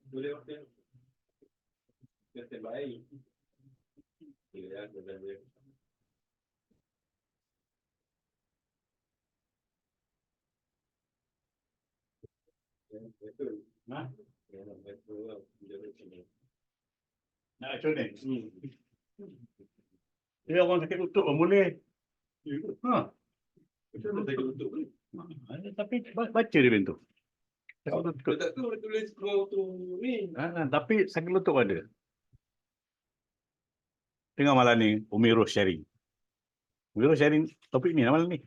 Boleh pakai. Kita baik. Ya, boleh. Betul. Nah, ya, betul. Nah, macam ni. Dia orang sakit lutut pun boleh. Ha. Betul sakit lutut boleh. Tapi baca dia pintu. Sakit lutut. Tak tahu tulis kau tu ni. Tapi sakit lutut ada. Tengok malam ni Umirus sharing. Umirus sharing topik ni malam ni.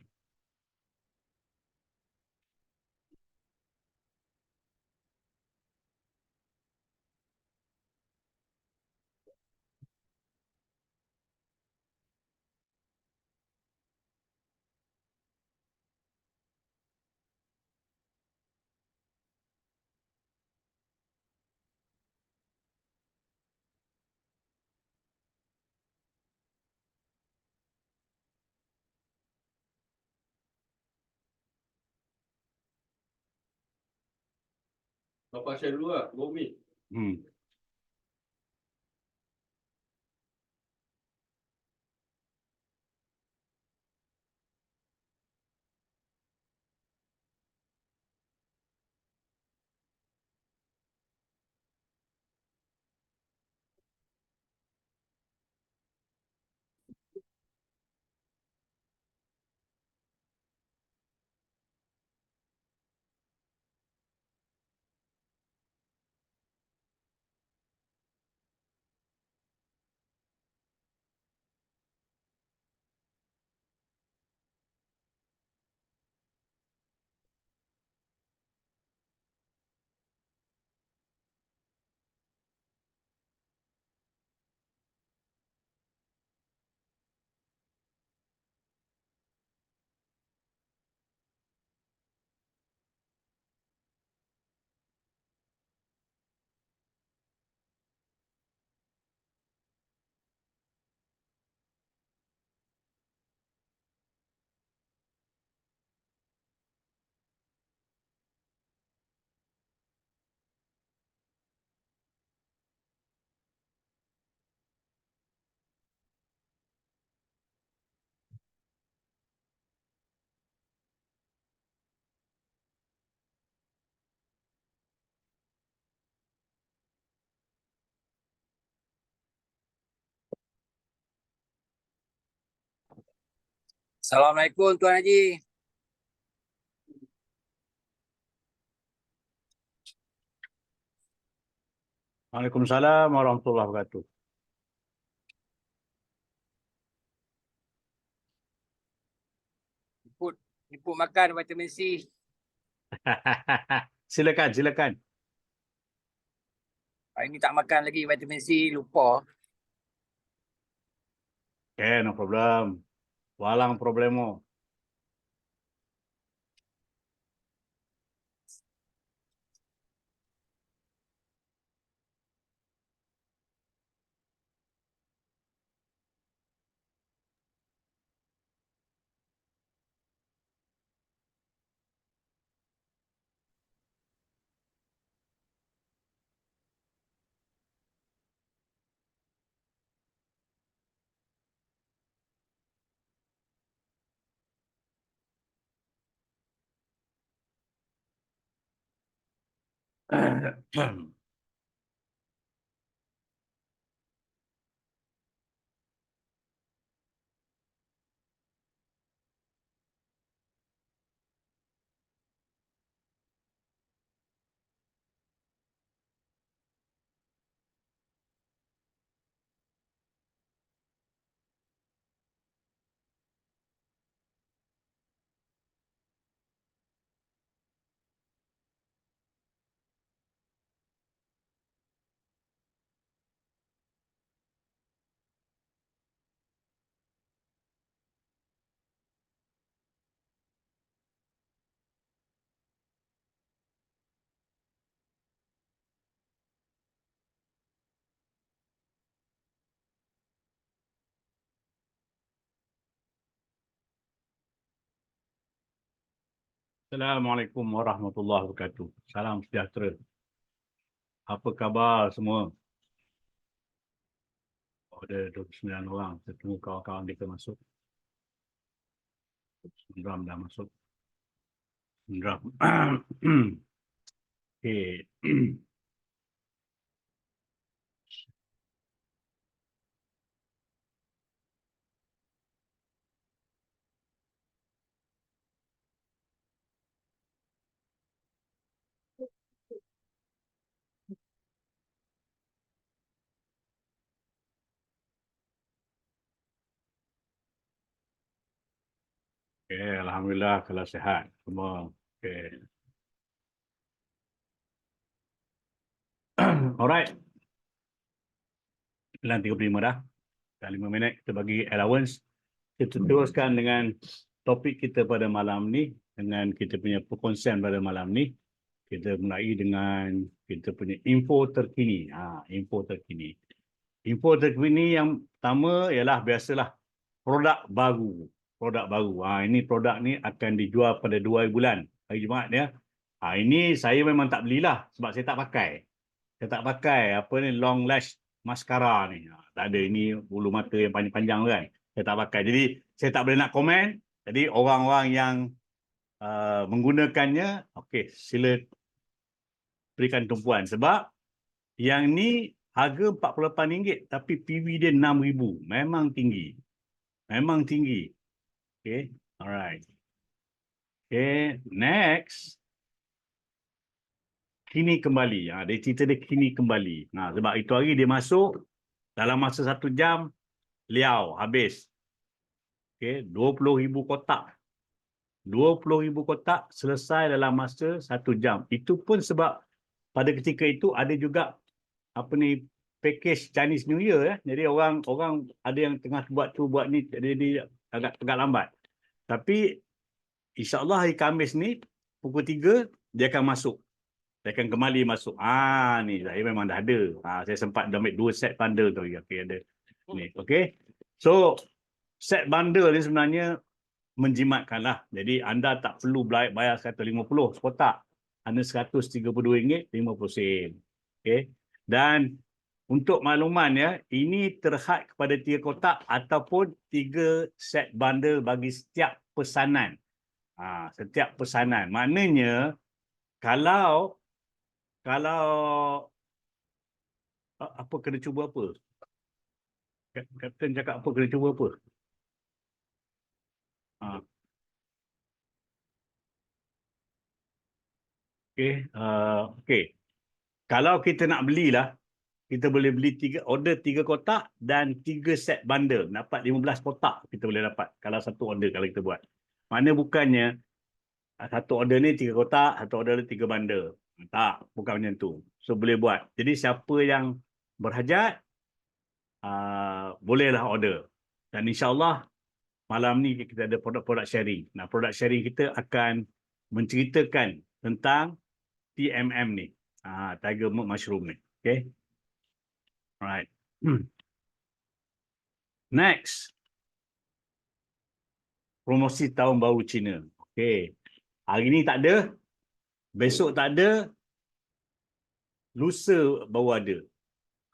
Bapak share dulu lah, Bobby. Assalamualaikum Tuan Haji. Waalaikumsalam warahmatullahi wabarakatuh. Jemput makan vitamin C. Silakan. Hari ni tak makan lagi vitamin C, lupa. Okay, no problem. Walang problemo. Assalamualaikum warahmatullahi wabarakatuh. Salam sejahtera. Apa khabar semua? Ada 29 orang. Saya tunggu kawan-kawan kita masuk. Drum dah masuk. Drum. Okay. Okay, Alhamdulillah kalau sihat semua. Okay. Alright. 9:35 dah. Dah 5 minit kita bagi allowance. Kita teruskan dengan topik kita pada malam ni. Dengan kita punya perkongsian pada malam ni. Kita mulai dengan kita punya info terkini. Info terkini. Info terkini yang pertama ialah biasalah produk baru. Produk baru. Ini produk ni akan dijual pada 2 bulan. Hari Jumaat ya. Ini saya memang tak belilah sebab saya tak pakai. Saya tak pakai apa ni long lash mascara ni. Tak ada, ini bulu mata yang panjang-panjang kan. Saya tak pakai. Jadi saya tak boleh nak komen. Jadi orang-orang yang menggunakannya, okey, sila berikan tumpuan. Sebab yang ni harga RM48 tapi PV dia RM6,000. Memang tinggi. Memang tinggi. Okay. Alright. Okay. Next. Kini kembali. Dia cerita dia kini kembali. Sebab itu hari dia masuk. Dalam masa 1 jam. Liau. Habis. Okay. 20,000 kotak. 20,000 kotak selesai dalam masa 1 jam. Itu pun sebab pada ketika itu ada juga apa ni package Chinese New Year ya. Jadi orang ada yang tengah buat tu buat ni, jadi agak lambat. Tapi insya-Allah hari Khamis ni pukul 3 dia akan masuk. Dia akan kembali masuk. Ni saya memang dah ada. Saya sempat dah ambil 2 set bundle tu. Okey ada. Ni, okey. So set bundle ni sebenarnya menjimatkanlah. Jadi anda tak perlu bayar 150 sekotak. Hanya RM132.50. Okey. Dan untuk makluman ya, ini terhad kepada 3 kotak ataupun 3 set bundle bagi setiap pesanan. Setiap pesanan. Maknanya kalau apa kena cuba apa? Kapten cakap apa kena cuba apa? Okey, okey. Kalau kita nak belilah, kita boleh beli order 3 kotak dan 3 set bundle. Dapat 15 kotak kita boleh dapat kalau satu order kalau kita buat. Mana bukannya satu order ni 3 kotak, satu order ni 3 bundle. Tak, bukan macam tu. So boleh buat. Jadi siapa yang berhajat, bolehlah order. Dan insya-Allah malam ni kita ada produk sharing. Produk sharing kita akan menceritakan tentang TMM ni. Tiger Milk Mushroom ni. Okay. Alright. Next. Promosi tahun baru Cina. Okay. Hari ni tak ada. Besok tak ada. Lusa baru ada.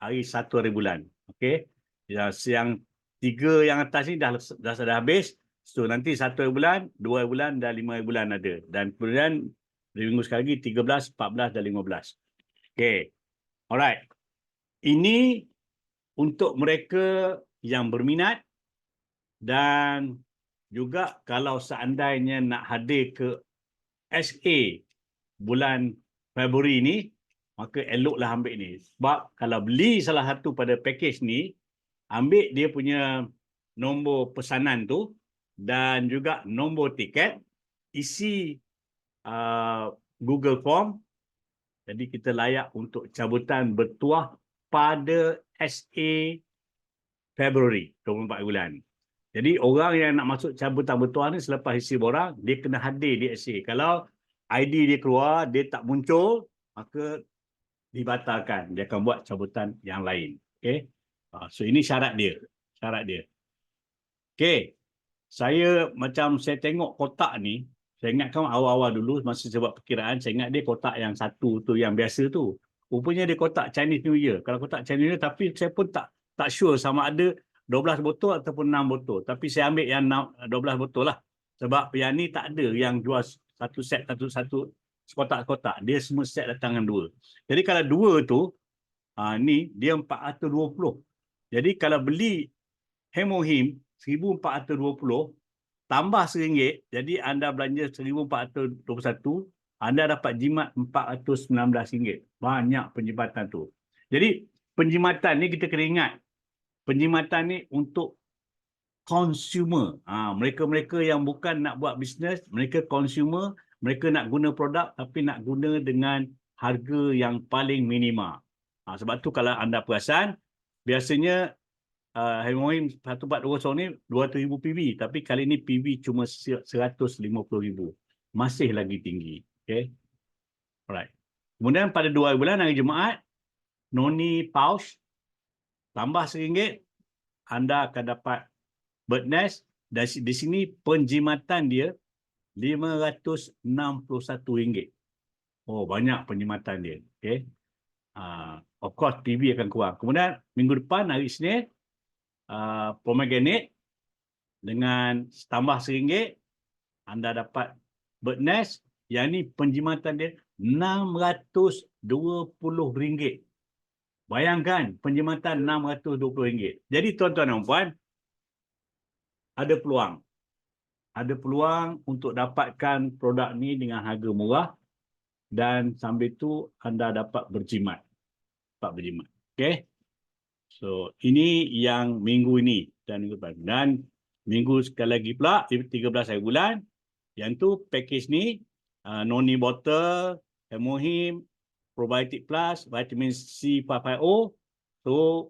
Hari 1 hari bulan. Okay. Yang 3 yang atas ni dah habis. So nanti 1 hari bulan, 2 hari bulan dan 5 hari bulan ada. Dan kemudian 2 minggu sekali lagi 13, 14 dan 15. Okay. Alright. Ini untuk mereka yang berminat dan juga kalau seandainya nak hadir ke SA bulan Februari ni, maka eloklah ambil ni. Sebab kalau beli salah satu pada package ni, ambil dia punya nombor pesanan tu dan juga nombor tiket, isi Google Form. Jadi kita layak untuk cabutan bertuah pada SA Februari 24 bulan. Jadi orang yang nak masuk cabutan bertuah ni selepas isi borang, dia kena hadir di SA. Kalau ID dia keluar, dia tak muncul, maka dibatalkan. Dia akan buat cabutan yang lain. Okay. So ini syarat dia. Syarat dia. Okay. Saya tengok kotak ni, saya ingatkan awal-awal dulu masa saya buat perkiraan, saya ingat dia kotak yang satu tu yang biasa tu. rupanya dia kotak Chinese New Year. Kalau kotak Chinese New Year, tapi saya pun tak sure sama ada 12 botol ataupun 6 botol. Tapi saya ambil yang 12 botol lah. Sebab yang ni tak ada yang jual satu set, satu kotak-kotak. Dia semua set datang dengan 2. Jadi kalau 2 tu, ni dia 420. Jadi kalau beli Hemohim 1420, tambah RM1, jadi anda belanja 1421, anda dapat jimat RM419. Banyak penjimatan tu. Jadi penjimatan ni kita kena ingat, penjimatan ni untuk consumer. Mereka-mereka yang bukan nak buat bisnes, mereka consumer, mereka nak guna produk tapi nak guna dengan harga yang paling minima. Sebab tu kalau anda perasan, biasanya Hemohim 1420 ni 200,000 PV, tapi kali ni PV cuma 150,000. Masih lagi tinggi. Okay. Alright. Kemudian pada 2 bulan hari Jumaat, noni pouch tambah RM1, anda akan dapat bird nest. Dan di sini penjimatan dia RM561. Oh, banyak penjimatan dia. Okay. Of course PV akan kurang. Kemudian minggu depan hari Isnin, pomegranate dengan tambah RM1, anda dapat bird nest. Yang ni penjimatan dia RM620. Bayangkan penjimatan RM620. Jadi tuan-tuan dan puan, ada peluang. Ada peluang untuk dapatkan produk ni dengan harga murah dan sambil tu anda dapat berjimat. Okey. So, ini yang minggu ini dan minggu depan. Dan minggu sekali lagi pula, 13 hari bulan, yang tu package ni, noni bottle, Hemohim, probiotic plus, vitamin C 550. So,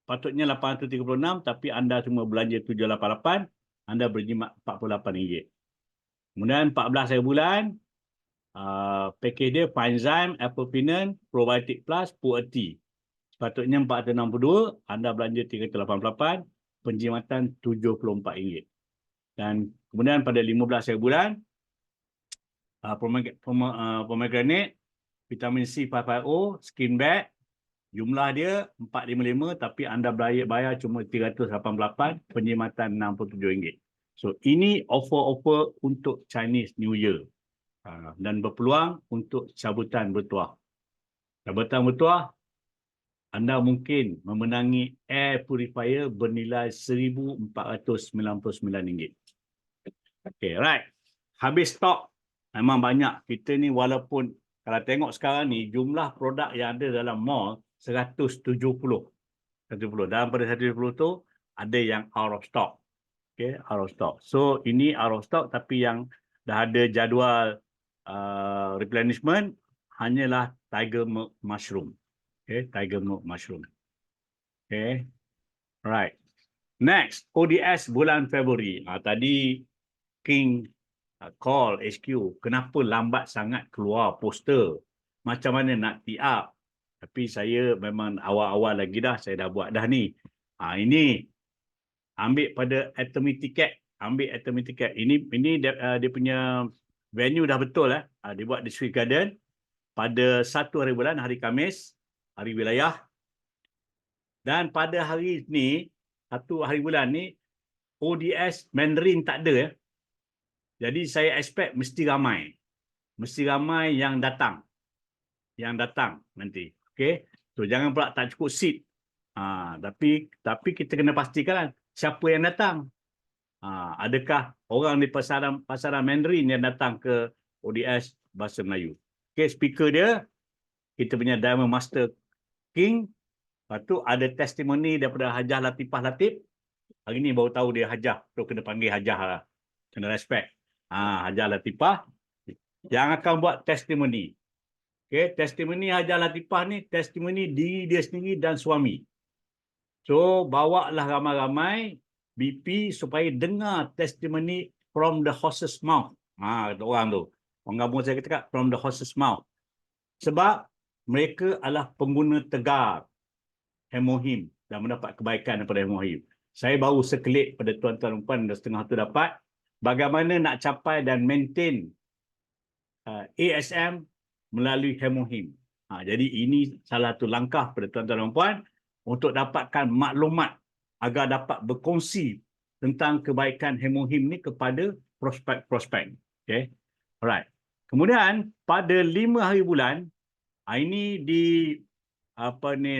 patutnya 836, tapi anda cuma belanja 788, anda berjimat RM48. Kemudian 14 hari bulan, package dia Finezyme, Apple Pinnan, probiotic plus, Puerty. Sepatutnya 462, anda belanja 388, penjimatan RM74. Dan kemudian pada 15 hari bulan, pomegranate, vitamin C 550, skin bag, jumlah dia 455, tapi anda bayar cuma 388, penjimatan RM67. So ini offer-offer untuk Chinese New Year. Dan berpeluang untuk cabutan bertuah. Cabutan bertuah, anda mungkin memenangi air purifier bernilai RM1,499. Okay, right. Habis stok. Memang banyak. Kita ni walaupun kalau tengok sekarang ni, jumlah produk yang ada dalam mall 170. Dalam pada 170 tu, ada yang out of stock. Okay, out of stock. So, ini out of stock tapi yang dah ada jadual replenishment hanyalah Tiger Milk Mushroom. Okay, Tiger Milk Mushroom. Okay, right. Next, ODS bulan Februari. Tadi King call HQ, kenapa lambat sangat keluar poster? Macam mana nak tee up? Tapi saya memang awal-awal lagi dah, saya dah buat dah ni. Ini ambil pada Atomy Ticket, Ini dia punya venue dah betul dia buat di Swiss Garden pada 1 hari bulan, hari Khamis, hari wilayah. Dan pada hari ni, 1 hari bulan ni, ODS Mandarin tak ada. Jadi saya expect mesti ramai. Mesti ramai yang datang. Nanti. Okey. So jangan pula tak cukup seat. Tapi kita kena pastikan siapa yang datang. Adakah orang di pasaran Mandarin yang datang ke ODS Bahasa Melayu. Okey, speaker dia kita punya Diamond Master King. Lepas tu ada testimoni daripada Hajah Latifah Latif. Hari ni baru tahu dia Hajah. Tu kena panggil Hajah lah. Kena respect. Hajah Latifah yang akan buat testimoni. Okay, testimoni Hajah Latifah ni testimoni diri dia sendiri dan suami. So, bawalah ramai-ramai BP supaya dengar testimoni from the horse's mouth. Kata orang tu. Orang kampung saya kata from the horse's mouth. Sebab mereka adalah pengguna tegar Hemohim dan mendapat kebaikan daripada Hemohim. Saya baru sekelip pada tuan-tuan dan puan dan setengah tu dapat bagaimana nak capai dan maintain ASM melalui Hemohim. Jadi ini salah satu langkah pada tuan-tuan dan puan untuk dapatkan maklumat agar dapat berkongsi tentang kebaikan Hemohim ni kepada prospek-prospek. Okay. Alright. Kemudian pada 5 hari bulan, ini di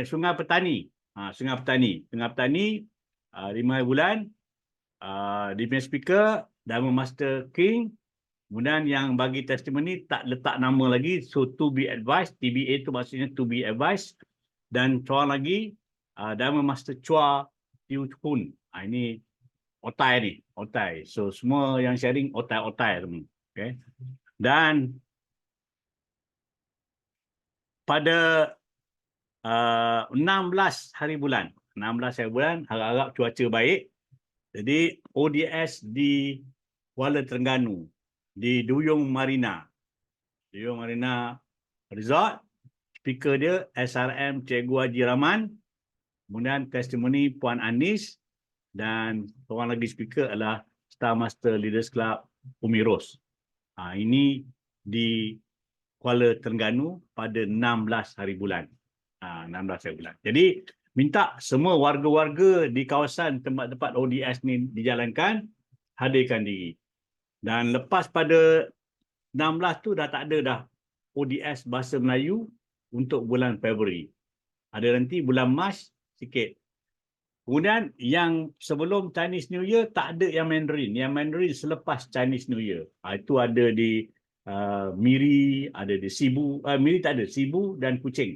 Sungai Petani. Sungai Petani 5 hari bulan, di punya speaker Dharma Master King. Kemudian yang bagi testimoni tak letak nama lagi, so to be advised, TBA tu maksudnya to be advised. Dan seorang lagi, Dharma Master Chua Tiu Hun. Ini otai. So semua yang sharing otai semua. Okay. Dan pada 16 hari bulan, harap-harap cuaca baik. Jadi ODS di Kuala Terengganu, di Duyung Marina Resort. Speaker dia SRM Cikgu Haji Rahman. Kemudian testimoni Puan Anis. Dan seorang lagi speaker adalah Star Master Leaders Club Umi Ros. Ini di Kuala Terengganu pada 16 hari bulan. 16 hari bulan. Jadi minta semua warga-warga di kawasan tempat-tempat ODS ni dijalankan, hadirkan diri. Dan lepas pada 16 tu dah tak ada dah ODS Bahasa Melayu untuk bulan Februari. Ada nanti bulan Mac sikit. Kemudian yang sebelum Chinese New Year tak ada yang Mandarin. Yang Mandarin selepas Chinese New Year. Itu ada di Miri, ada di Sibu. Miri tak ada, Sibu dan Kuching.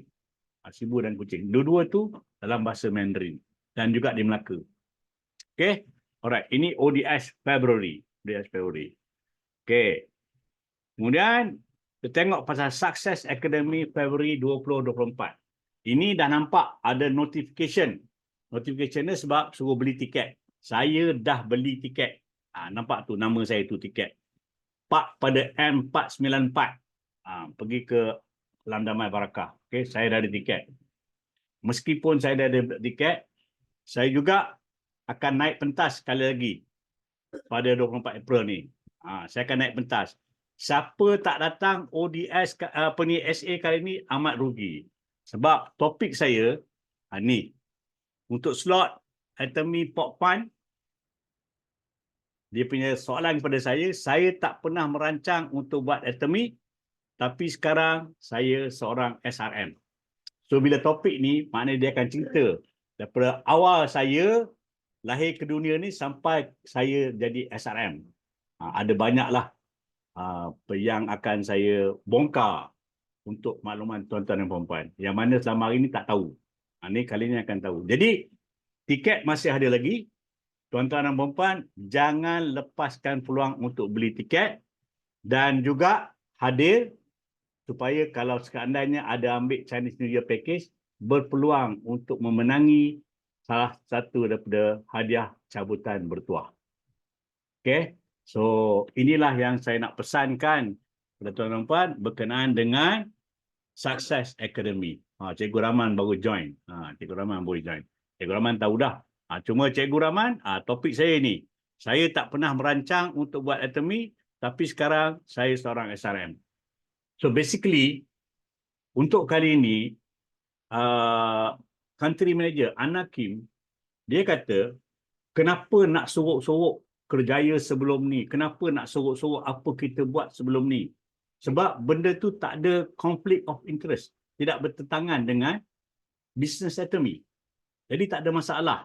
Sibu dan Kuching. Dua-dua tu dalam bahasa Mandarin. Dan juga di Melaka. Okay. Alright. Ini ODS Februari. Okay. Kemudian kita tengok pasal Success Academy Februari 2024. Ini dah nampak ada notification. Notification ni sebab suruh beli tiket. Saya dah beli tiket. Nampak tu nama saya tu tiket. Pak pada M494. Pergi ke Alam Damai Barakah. Okay, saya dah ada tiket. Meskipun saya dah ada tiket, saya juga akan naik pentas sekali lagi pada 24 April ni. Saya akan naik pentas. Siapa tak datang ODS SA kali ni amat rugi. Sebab topik saya ni untuk slot Atomy Pop Fund, dia punya soalan kepada saya tak pernah merancang untuk buat Atomy, tapi sekarang saya seorang SRM. So bila topik ni, maknanya dia akan cerita daripada awal saya lahir ke dunia ni sampai saya jadi SRM. Ada banyaklah yang akan saya bongkar untuk makluman tuan-tuan dan puan-puan. Yang mana selama hari ni tak tahu. Ini kali ini akan tahu. Jadi, tiket masih ada lagi. Tuan-tuan dan puan-puan, jangan lepaskan peluang untuk beli tiket. Dan juga hadir supaya kalau seandainya ada ambil Chinese New Year package, berpeluang untuk memenangi salah satu daripada hadiah cabutan bertuah. Okay. So, inilah yang saya nak pesankan kepada tuan-tuan dan puan berkenaan dengan Success Academy. Cikgu Rahman baru join. Cikgu Rahman baru join. Cikgu Rahman tahu dah. Cuma Cikgu Rahman, topik saya ni. Saya tak pernah merancang untuk buat Atomy, tapi sekarang saya seorang SRM. So basically, untuk kali ini, Country Manager Anna Kim, dia kata, kenapa nak sorok-sorok kerjaya sebelum ni? Kenapa nak sorok-sorok apa kita buat sebelum ni? Sebab benda tu tak ada conflict of interest. Tidak bertentangan dengan business Atomy. Jadi tak ada masalah.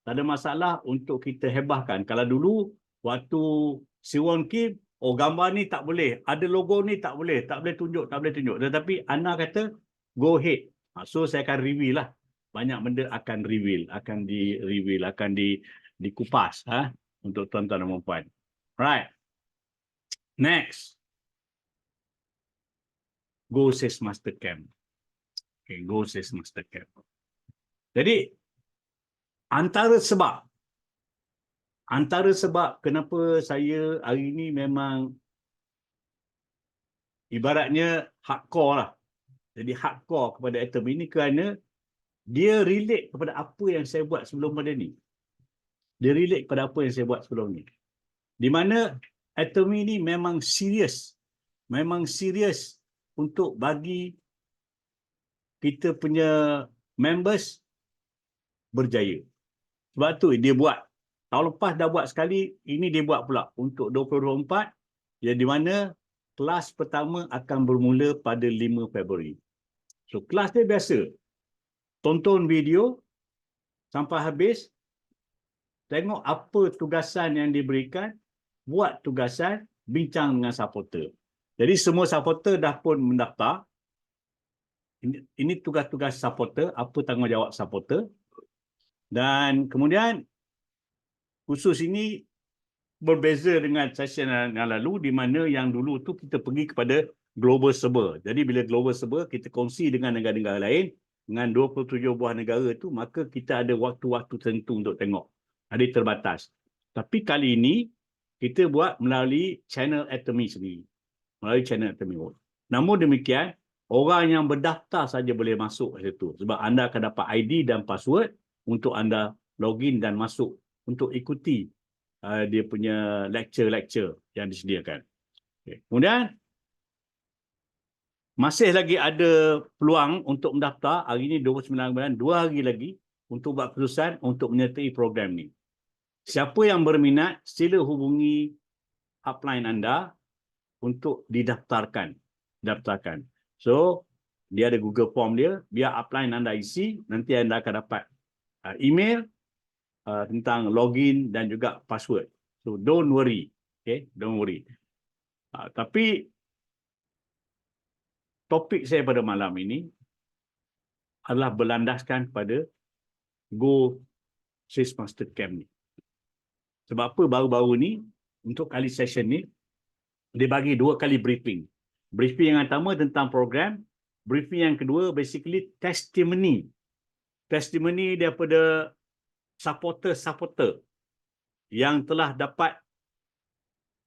Tak ada masalah untuk kita hebahkan. Kalau dulu, waktu Siwon Kim, gambar ni tak boleh. Ada logo ni tak boleh. Tak boleh tunjuk. Tetapi Anna kata, go ahead. So saya akan reveal lah. Banyak benda akan reveal. Akan dikupas. Untuk tuan-tuan dan puan-puan. Right. Next. Go Says Master Camp. Okay, Go Says Master Camp. Jadi, antara sebab kenapa saya hari ini memang ibaratnya hardcore lah. Jadi hardcore kepada Atomy ini kerana dia relate kepada apa yang saya buat sebelum pada ni. Dia relate kepada apa yang saya buat sebelum ni. Di mana Atomy ini memang serius. Memang serius untuk bagi kita punya members berjaya. Sebab tu dia buat. Tahun lepas dah buat sekali, ini dia buat pula untuk 2024, yang di mana kelas pertama akan bermula pada 5 Februari. So, kelas dia biasa. Tonton video sampai habis, tengok apa tugasan yang diberikan, buat tugasan, bincang dengan supporter. Jadi semua supporter dah pun mendaftar. Ini tugas-tugas supporter, apa tanggungjawab supporter. Dan kemudian khusus ini berbeza dengan session yang lalu, di mana yang dulu tu kita pergi kepada global server. Jadi bila global server kita kongsi dengan negara-negara lain, dengan 27 buah negara tu, maka kita ada waktu-waktu tertentu untuk tengok. Ada terbatas. Tapi kali ini kita buat melalui channel Atomy sendiri. Melalui channel Atomy. Namun demikian, orang yang berdaftar saja boleh masuk ke situ. Sebab anda akan dapat ID dan password untuk anda login dan masuk untuk ikuti dia punya lecture-lecture yang disediakan. Okay. Kemudian, masih lagi ada peluang untuk mendaftar. Hari ini 29 bulan, 2 hari lagi untuk buat keputusan untuk menyertai program ni. Siapa yang berminat, sila hubungi upline anda untuk didaftarkan. So, dia ada Google Form dia, biar upline anda isi, nanti anda akan dapat email tentang login dan juga password. So, don't worry. Okay, don't worry. Tapi, topik saya pada malam ini adalah berlandaskan pada Go Swiss Master Camp ni. Sebab apa baru-baru ni, untuk kali session ni, dia bagi 2 kali briefing. Briefing yang pertama tentang program, briefing yang kedua basically testimony. Testimony daripada supporter-supporter yang telah dapat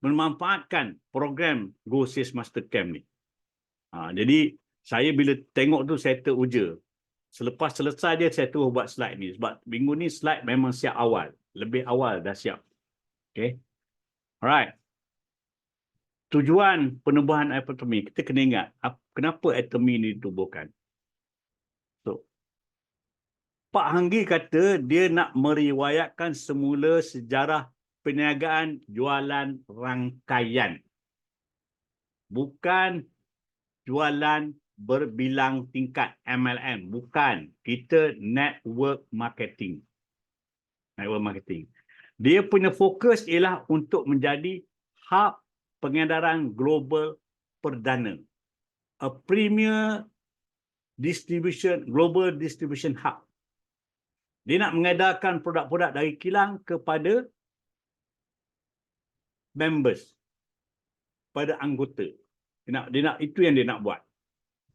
memanfaatkan program Go Swiss Master Camp ni. Jadi saya bila tengok tu saya teruja. Selepas selesai dia saya terus buat slide ni. Sebab minggu ni slide memang siap awal. Lebih awal dah siap. Okay. Alright. Tujuan penubuhan Atomy, kita kena ingat kenapa Atomy ni ditubuhkan. So, Pak Hanggi kata dia nak meriwayatkan semula sejarah perniagaan jualan rangkaian. Bukan jualan berbilang tingkat MLM. Bukan. Kita network marketing. Network marketing. Dia punya fokus ialah untuk menjadi hub pengedaran global perdana. A premier distribution, global distribution hub. Dia nak mengedarkan produk-produk dari kilang kepada members, pada anggota. Dia nak itu yang dia nak buat.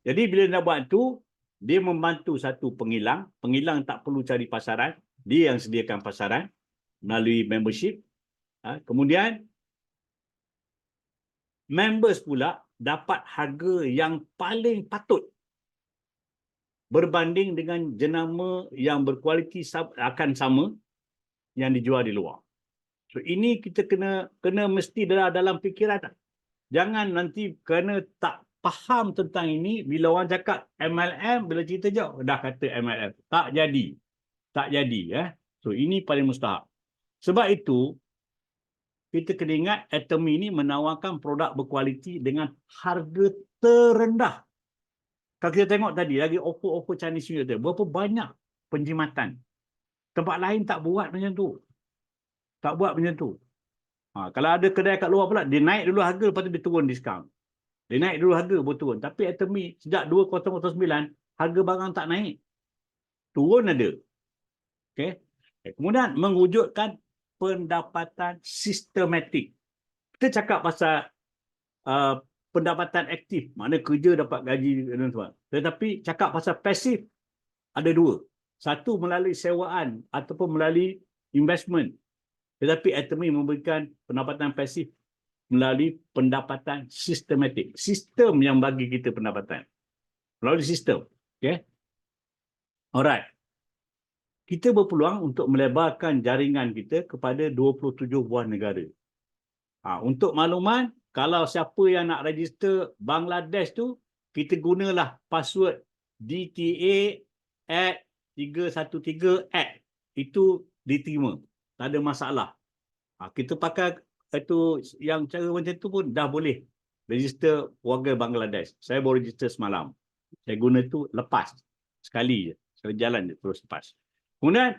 Jadi bila dia nak buat itu, dia membantu satu pengilang. Pengilang tak perlu cari pasaran. Dia yang sediakan pasaran melalui membership. Kemudian, members pula dapat harga yang paling patut berbanding dengan jenama yang berkualiti akan sama yang dijual di luar. So ini kita kena mesti dalam fikiran. Jangan nanti kerana tak faham tentang ini, bila orang cakap MLM, bila cerita jauh dah kata MLM. Tak jadi. So ini paling mustahak. Sebab itu kita kena ingat Atomy ini menawarkan produk berkualiti dengan harga terendah. Kalau kita tengok tadi, lagi offer-offer Chinese New Year, berapa banyak penjimatan. Tempat lain tak buat macam tu. Kalau ada kedai kat luar pula, dia naik dulu harga, lepas tu dia turun diskaun. Dia naik dulu harga, baru turun. Tapi Atomy, sejak 2009, harga barang tak naik. Turun ada. Okay. Kemudian, mewujudkan pendapatan sistematik. Kita cakap pasal pendapatan aktif, maknanya kerja dapat gaji dan sebagainya. Tetapi cakap pasal pasif, ada 2. Satu melalui sewaan ataupun melalui investment. Tetapi Atomy memberikan pendapatan pasif melalui pendapatan sistematik. Sistem yang bagi kita pendapatan. Melalui sistem. Okay. Alright. Kita berpeluang untuk melebarkan jaringan kita kepada 27 buah negara. Untuk makluman, kalau siapa yang nak register Bangladesh tu, kita gunalah password DTA Act 313 Act itu diterima. Tak ada masalah. Kita pakai itu yang cara macam tu pun dah boleh register warga Bangladesh. Saya baru register semalam. Saya guna tu lepas. Sekali je. Saya jalan je terus lepas. Kemudian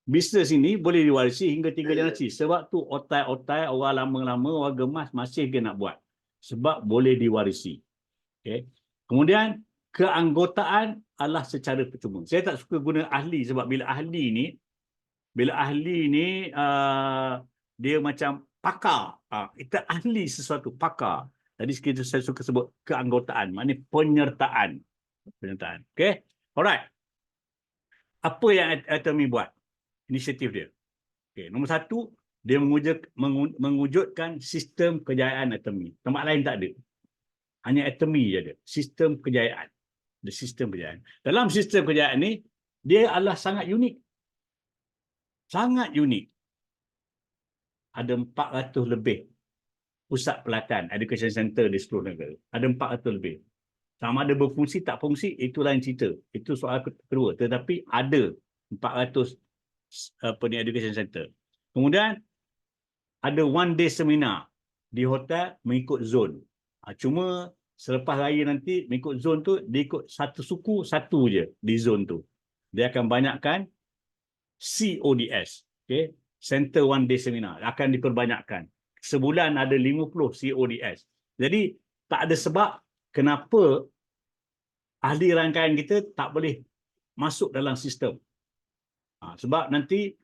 bisnes ini boleh diwarisi hingga 3 generasi. Sebab tu otai-otai orang lama-lama, warga emas masih dia nak buat. Sebab boleh diwarisi. Okay. Kemudian keanggotaan adalah secara percuma. Saya tak suka guna ahli sebab bila ahli ni dia macam pakar. Kita ahli sesuatu, pakar. Tadi saya suka sebut keanggotaan, maknanya penyertaan. Okay. Alright. Apa yang Atomy buat? Inisiatif dia. Okay. Nombor 1, dia mewujudkan sistem kejayaan Atomy. Tempat lain tak ada. Hanya Atomy je ada. Sistem kejayaan. The sistem kejayaan. Dalam sistem kejayaan ni, dia adalah sangat unik. Sangat unik. Ada 400 lebih pusat pelatihan, education center di seluruh negara. Ada 400 lebih. Sama ada berfungsi tak fungsi, itu lain cerita. Itu soal kedua. Tetapi ada 400 education center. Kemudian, ada one day seminar di hotel mengikut zon. Cuma selepas raya nanti, mengikut zon tu, dia ikut satu suku, satu je di zon tu. Dia akan banyakkan CODS. Okay? Center One Day Seminar akan diperbanyakkan. Sebulan ada 50 CODS. Jadi tak ada sebab kenapa ahli rangkaian kita tak boleh masuk dalam sistem. Sebab nanti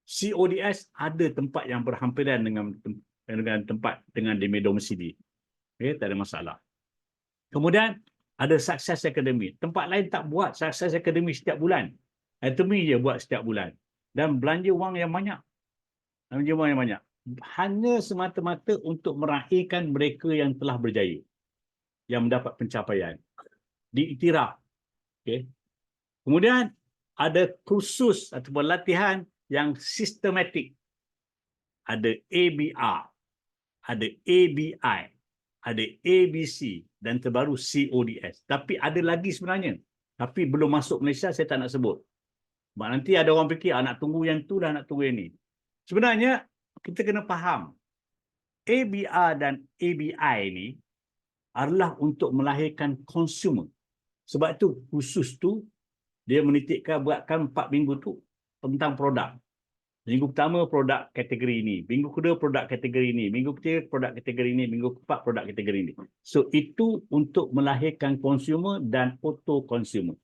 CODS ada tempat yang berhampiran dengan tempat dengan domisili. Okay? Tak ada masalah. Kemudian ada Success Academy. Tempat lain tak buat Success Academy setiap bulan. Atomy je buat setiap bulan. Dan belanja wang yang banyak. Hanya semata-mata untuk meraihkan mereka yang telah berjaya. Yang mendapat pencapaian. Diiktiraf. Okay. Kemudian ada kursus atau latihan yang sistematik. Ada ABR. Ada ABI. Ada ABC. Dan terbaru CODS. Tapi ada lagi sebenarnya. Tapi belum masuk Malaysia, saya tak nak sebut. Sebab nanti ada orang fikir, nak tunggu yang tu dah, nak tunggu yang ni. Sebenarnya, kita kena faham. ABR dan ABI ni adalah untuk melahirkan consumer. Sebab itu, khusus tu, dia menitikkan buatkan 4 minggu tu tentang produk. Minggu pertama, produk kategori ini. Minggu kedua, produk kategori ini. Minggu ketiga, produk kategori ini. Minggu keempat, produk kategori ini. So, itu untuk melahirkan consumer dan auto-consumer.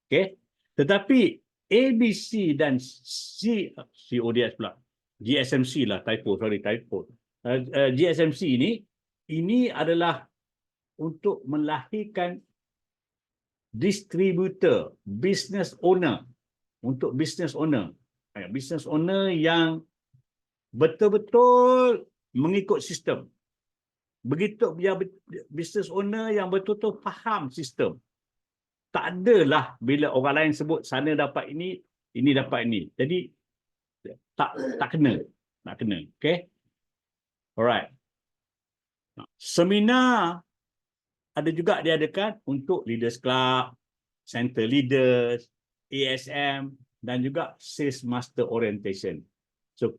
Okay? Tetapi, ABC dan CODS pula. GSMC lah, typo. GSMC ini adalah untuk melahirkan distributor, business owner. Untuk business owner. Business owner yang betul-betul mengikut sistem. Begitu dia business owner yang betul-betul faham sistem. Tak adalah bila orang lain sebut sana dapat ini dapat ini. Jadi tak kena. Tak kena. Okay? Alright. Seminar ada juga diadakan untuk Leaders Club, Center Leaders, ASM dan juga Sales Master Orientation. So,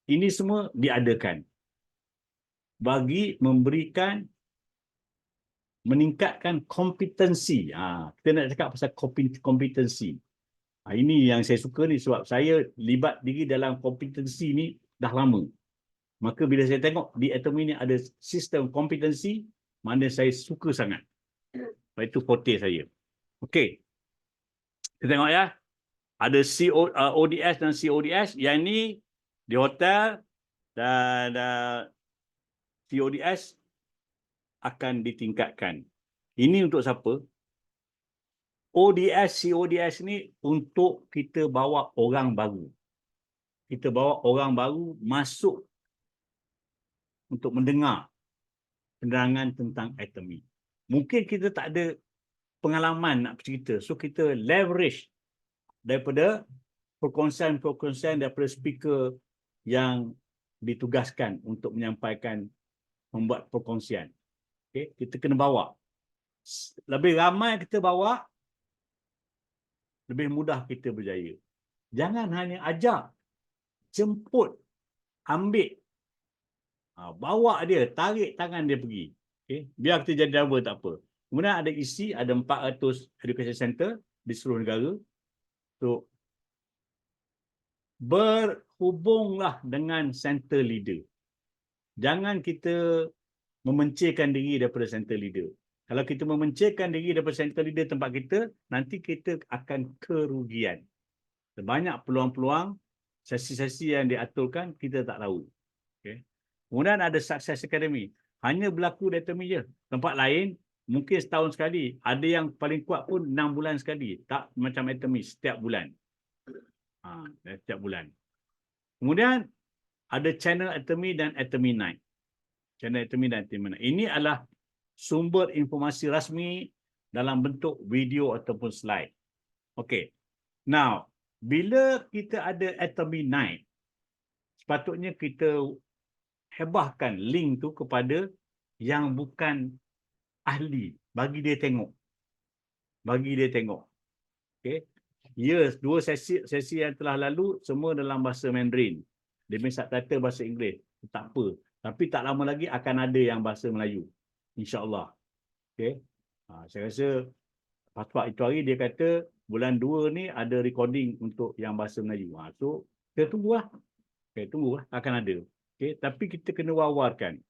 ini semua diadakan bagi meningkatkan kompetensi. Kita nak cakap pasal kompetensi. Ini yang saya suka ni sebab saya libat diri dalam kompetensi ni dah lama. Maka bila saya tengok di Atomy ni ada sistem kompetensi, mana saya suka sangat. Sebab itu forte saya. Okey. Kita tengok ya. Ada ODS dan CODS. Yang ni di hotel dan CODS akan ditingkatkan. Ini untuk siapa? ODS, CODS ni untuk kita bawa orang baru. Kita bawa orang baru masuk untuk mendengar penerangan tentang Atomy. Mungkin kita tak ada pengalaman nak bercerita. So kita leverage daripada perkongsian daripada speaker yang ditugaskan untuk menyampaikan, membuat perkongsian. Okay? Kita kena bawa. lebih ramai kita bawa, lebih mudah kita berjaya. Jangan hanya ajak, jemput, ambil, bawa dia, tarik tangan dia pergi. Okay? Biar kita jadi driver tak apa. Kemudian ada isi, ada 400 education center di seluruh negara. So, berhubunglah dengan center leader. Jangan kita memencilkan diri daripada center leader. Kalau kita memencilkan diri daripada center leader tempat kita, nanti kita akan kerugian. Banyak peluang-peluang, sesi-sesi yang diaturkan, kita tak tahu. Okay. Kemudian ada Success Academy. Hanya berlaku di Atomy je. Tempat lain, mungkin setahun sekali. Ada yang paling kuat pun 6 bulan sekali. Tak macam Atomy, setiap bulan. Setiap bulan. Kemudian, ada channel Atomy dan Atomy Night. Channel Atomy dan Atomy Night. Ini adalah sumber informasi rasmi dalam bentuk video ataupun slide. Okey. Now, bila kita ada Atomy Night, sepatutnya kita hebahkan link tu kepada yang bukan ahli. Bagi dia tengok. Bagi dia tengok. Okay. Ya, 2 sesi yang telah lalu, semua dalam bahasa Mandarin. Dia punya subtitle bahasa Inggeris. Tak apa. Tapi tak lama lagi akan ada yang bahasa Melayu. InsyaAllah. Okay. Saya rasa Pak itu hari dia kata bulan 2 ni ada recording untuk yang bahasa Melayu. So, kita tunggulah. Okay, tunggulah. Akan ada. Okay, tapi kita kena wawarkan.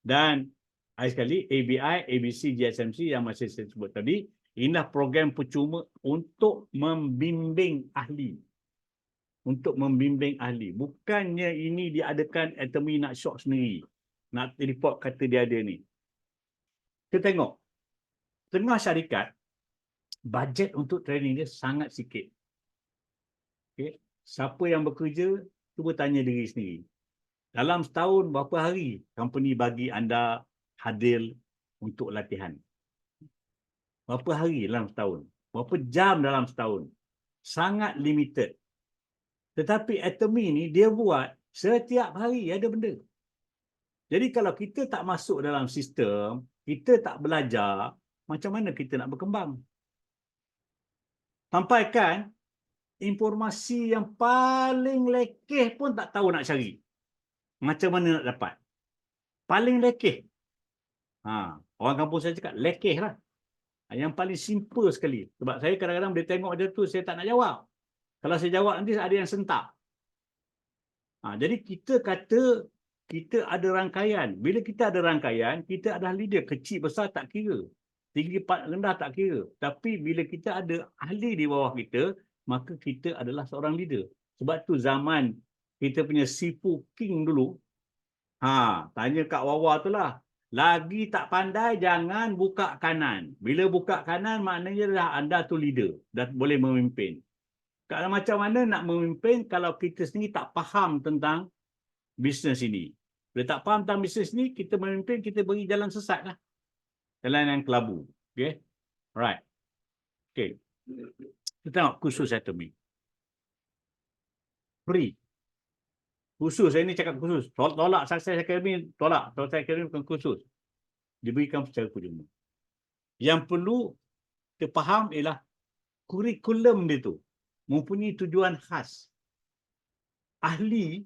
Dan akhir sekali, ABI, ABC, GSMC yang masih saya sebut tadi, inilah program percuma untuk membimbing ahli. Untuk membimbing ahli. Bukannya ini diadakan Atomy nak shock sendiri. Nak report kata dia ada ni. Kita tengok. Tengah syarikat, bajet untuk training dia sangat sikit. Okay. Siapa yang bekerja, cuba tanya diri sendiri. Dalam setahun, berapa hari company bagi anda hadir untuk latihan? Berapa hari dalam setahun? Berapa jam dalam setahun? Sangat limited. Tetapi Atomy ni, dia buat setiap hari ada benda. Jadi kalau kita tak masuk dalam sistem, kita tak belajar, macam mana kita nak berkembang? Sampaikan informasi yang paling lekeh pun tak tahu nak cari. Macam mana nak dapat? Paling lekeh. Orang kampung saya cakap, lekeh lah. Yang paling simple sekali. Sebab saya kadang-kadang dia tengok dia tu, saya tak nak jawab. Kalau saya jawab nanti ada yang sentak. Jadi kita kata, kita ada rangkaian. Bila kita ada rangkaian, kita adalah leader. Kecil, besar tak kira. Tinggi, rendah tak kira. Tapi bila kita ada ahli di bawah kita, maka kita adalah seorang leader. Sebab tu zaman kita punya Sifu King dulu, tanya Kak Wawa tu lah. Lagi tak pandai, jangan buka kanan. Bila buka kanan, maknanya dah anda tu leader. Dan boleh memimpin. Kalau macam mana nak memimpin kalau kita sendiri tak faham tentang bisnes ini. Bila tak faham tentang bisnes ini, kita memimpin, kita beri jalan sesat lah. Jalan yang kelabu. Okay? Alright. Okay. Kita tengok khusus Atomy. Free. Khusus, saya ni cakap khusus. Tolak Success Academy, tolak. Success Academy bukan khusus. Diberikan secara percuma. Yang perlu kita faham ialah kurikulum dia tu mempunyai tujuan khas. Ahli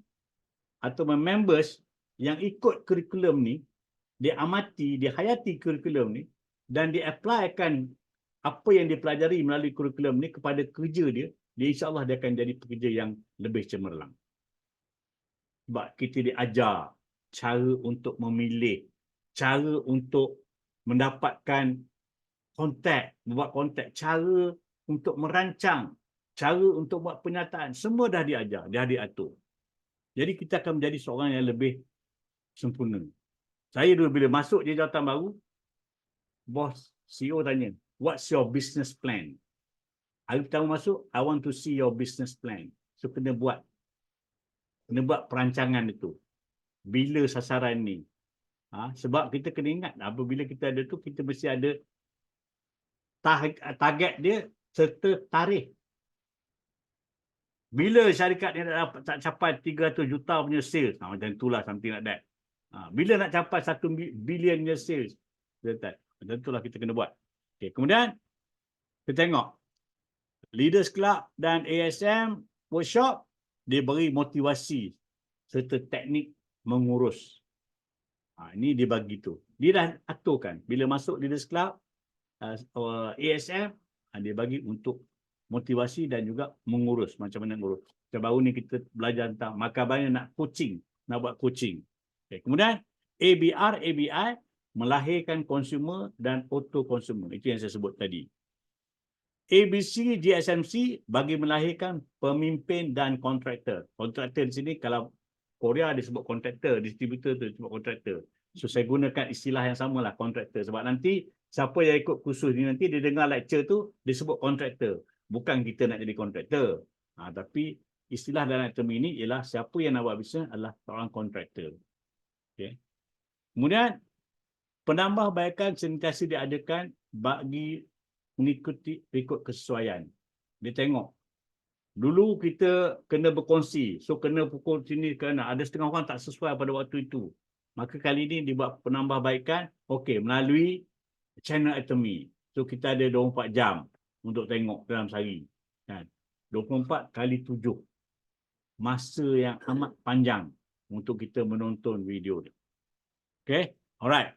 atau members yang ikut kurikulum ni, dia amati, dia hayati kurikulum ni dan dia applykan apa yang dia pelajari melalui kurikulum ni kepada kerja dia, insya-Allah dia akan jadi pekerja yang lebih cemerlang. Sebab kita diajar cara untuk memilih, cara untuk mendapatkan kontak, membuat kontak, cara untuk merancang, cara untuk buat penyataan, semua dah diajar, dah diatur. Jadi kita akan menjadi seorang yang lebih sempurna. Saya dulu bila masuk di jawatan baru, bos CEO tanya, what's your business plan? Hari pertama masuk, I want to see your business plan. So kena buat perancangan itu. Bila sasaran ni? Sebab kita kena ingat, apabila kita ada tu, kita mesti ada target dia serta tarikh. Bila syarikat ni tak capai 300 juta punya sales, macam itulah something like that. Bila nak capai 1 bilion punya sales, macam itulah kita kena buat. Okay. Kemudian kita tengok Leaders Club dan ASM workshop, dia beri motivasi serta teknik mengurus. Ini dia bagi tu. Dia dah aturkan. Bila masuk Leaders Club, ASM, dia bagi untuk motivasi dan juga mengurus. Macam mana mengurus. Macam baru ni kita belajar tentang makabanya nak coaching, nak buat coaching. Okay. Kemudian ABI melahirkan consumer dan auto consumer. Itu yang saya sebut tadi. ABC, GSMC bagi melahirkan pemimpin dan kontraktor. Kontraktor di sini kalau Korea disebut kontraktor, distributor tu disebut kontraktor. So saya gunakan istilah yang samalah kontraktor. Sebab nanti siapa yang ikut kursus ni nanti dia dengar lecture tu disebut kontraktor. Bukan kita nak jadi kontraktor. Tapi istilah dalam term ini ialah siapa yang nak buat bisnes adalah seorang kontraktor. Okay. Kemudian penambahbaikan sentiasa diadakan bagi mengikuti ikut kesesuaian. Dia tengok. Dulu kita kena berkongsi. So kena pukul sini kerana ada setengah orang tak sesuai pada waktu itu. Maka kali ini dibuat penambahbaikan. Okey, melalui channel Atomy. So kita ada 24 jam untuk tengok dalam sehari. 24 kali 7. Masa yang amat panjang untuk kita menonton video dia. Okey, alright.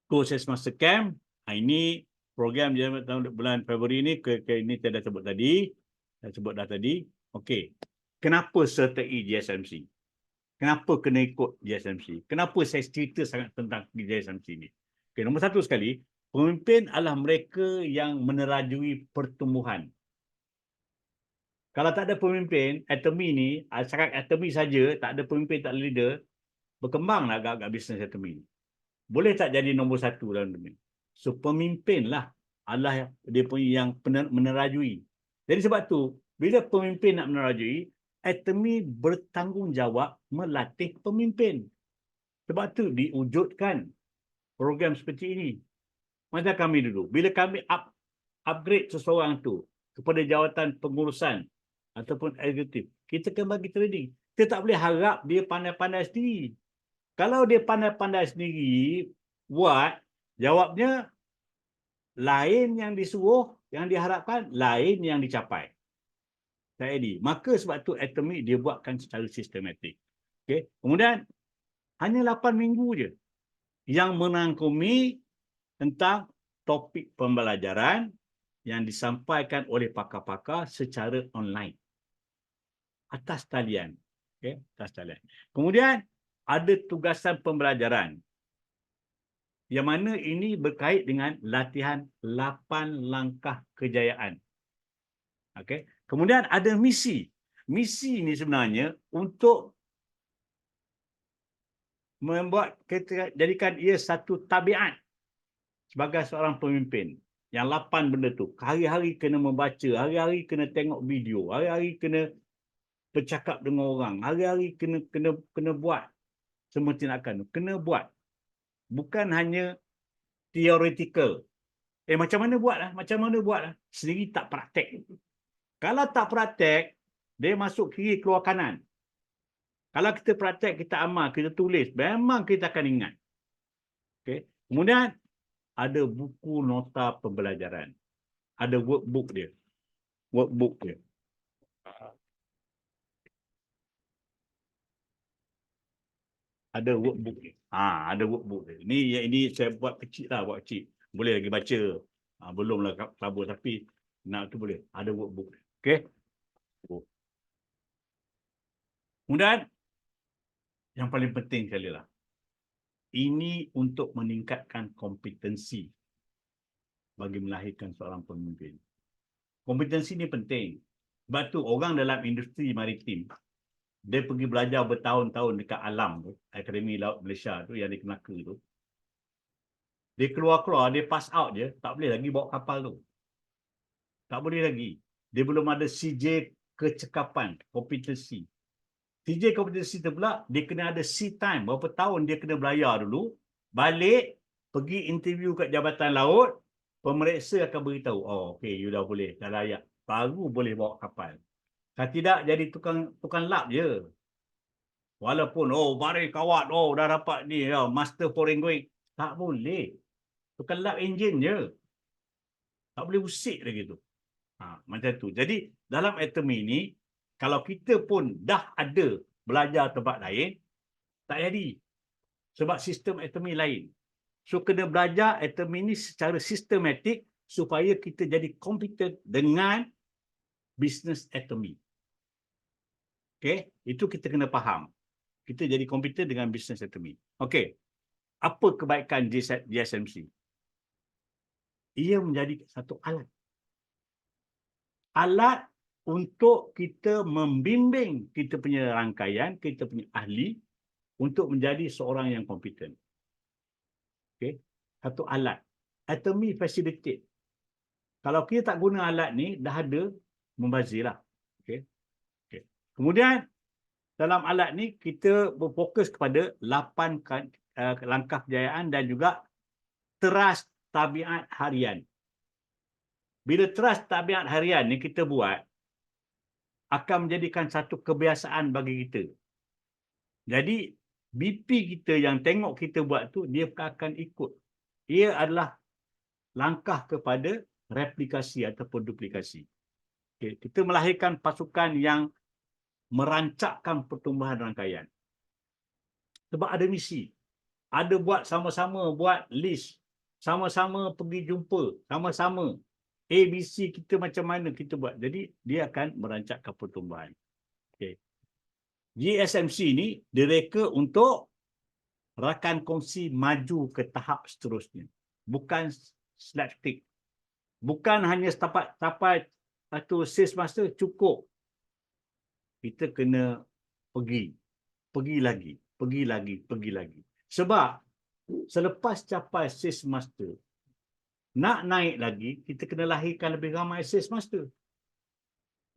Courses Master Camp. Ini program tahun bulan Februari ini ini saya dah sebut tadi. Saya sebut dah tadi. Okey. Kenapa sertai GSMC? Kenapa kena ikut GSMC? Kenapa saya cerita sangat tentang GSMC ni? Okey, nombor satu sekali, pemimpin adalah mereka yang menerajui pertumbuhan. Kalau tak ada pemimpin, Atomy ni, cakap Atomy saja, tak ada pemimpin, tak ada leader, berkembanglah agak-agak bisnes Atomy. Boleh tak jadi nombor satu dalam dunia? So pemimpin lah adalah dia punya yang menerajui. Jadi sebab tu bila pemimpin nak menerajui, Atomy bertanggungjawab melatih pemimpin. Sebab tu diwujudkan program seperti ini. Macam kami dulu, bila kami upgrade seseorang tu kepada jawatan pengurusan ataupun eksekutif, kita akan bagi training. Kita tak boleh harap dia pandai-pandai sendiri. Kalau dia pandai-pandai sendiri buat, jawabnya lain yang disuruh, yang diharapkan, lain yang dicapai. Jadi, maka sebab tu Atomy dia buatkan secara sistematik. Okay. Kemudian, hanya 8 minggu je yang merangkumi tentang topik pembelajaran yang disampaikan oleh pakar-pakar secara online. Atas talian. Okay. Atas talian. Kemudian, ada tugasan pembelajaran yang mana ini berkait dengan latihan 8 langkah kejayaan. Okey. Kemudian ada misi. Misi ini sebenarnya untuk jadikan ia satu tabiat sebagai seorang pemimpin. Yang 8 benda tu. Hari-hari kena membaca, hari-hari kena tengok video, hari-hari kena bercakap dengan orang, hari-hari kena buat semua tindakan, kena buat. Bukan hanya theoretical. Macam mana buatlah? Macam mana buatlah? Sendiri tak praktek. Kalau tak praktek, dia masuk kiri keluar kanan. Kalau kita praktek, kita amal, kita tulis, memang kita akan ingat. Okay. Kemudian, ada buku nota pembelajaran. Ada workbook dia. Workbook dia. Ada workbook ni. Ada workbook ni. Ini saya buat kecil lah, buat kecil. Boleh lagi baca. Belumlah kabur tapi nak tu boleh. Ada workbook. Okey. Kemudian yang paling penting sekali lah. Ini untuk meningkatkan kompetensi bagi melahirkan seorang pemimpin. Kompetensi ni penting. Sebab tu orang dalam industri maritim dia pergi belajar bertahun-tahun dekat alam tu, Akademi Laut Malaysia tu yang di Melaka tu. Dia keluar-keluar, dia pass out je, tak boleh lagi bawa kapal tu. Tak boleh lagi. Dia belum ada CJ kecekapan, kompetensi. CJ kompetensi tu pula, dia kena ada sea time. Berapa tahun dia kena belayar dulu, balik, pergi interview kat Jabatan Laut, pemeriksa akan beritahu, oh okey, you dah boleh, dah layak. Baru boleh bawa kapal. Kalau tidak, jadi tukang lap je. Walaupun, baris kawat, dah dapat ni, master foreign going. Tak boleh. Tukang lap enjin je. Tak boleh usik lagi tu. Macam tu. Jadi dalam atomi ni, kalau kita pun dah ada belajar tempat lain, tak jadi. Sebab sistem atomi lain. So kena belajar atomi ni secara sistematik supaya kita jadi competent dengan bisnes atomi. Okey, itu kita kena faham. Kita jadi competent dengan bisnes atomi. Okey. Apa kebaikan GSMC? Ia menjadi satu alat. Alat untuk kita membimbing kita punya rangkaian, kita punya ahli untuk menjadi seorang yang kompeten. Okey, satu alat. Atomi facilitate. Kalau kita tak guna alat ni, dah ada, membazirlah. Okey. Okey. Kemudian dalam alat ni kita berfokus kepada 8 langkah kejayaan dan juga teras tabiat harian. Bila teras tabiat harian ni kita buat, akan menjadikan satu kebiasaan bagi kita. Jadi, BP kita yang tengok kita buat tu, dia akan ikut. Ia adalah langkah kepada replikasi ataupun duplikasi. Okay. Kita melahirkan pasukan yang merancakkan pertumbuhan rangkaian. Sebab ada misi. Ada buat sama-sama, buat list. Sama-sama pergi jumpa. Sama-sama. ABC kita macam mana kita buat. Jadi, dia akan merancakkan pertumbuhan. Okay. GSMC ni direka untuk rakan kongsi maju ke tahap seterusnya. Bukan slapstick. Bukan hanya tapai satu sales master cukup. Kita kena pergi. Pergi lagi. Pergi lagi. Pergi lagi. Sebab selepas capai sales master, nak naik lagi, kita kena lahirkan lebih ramai sales master.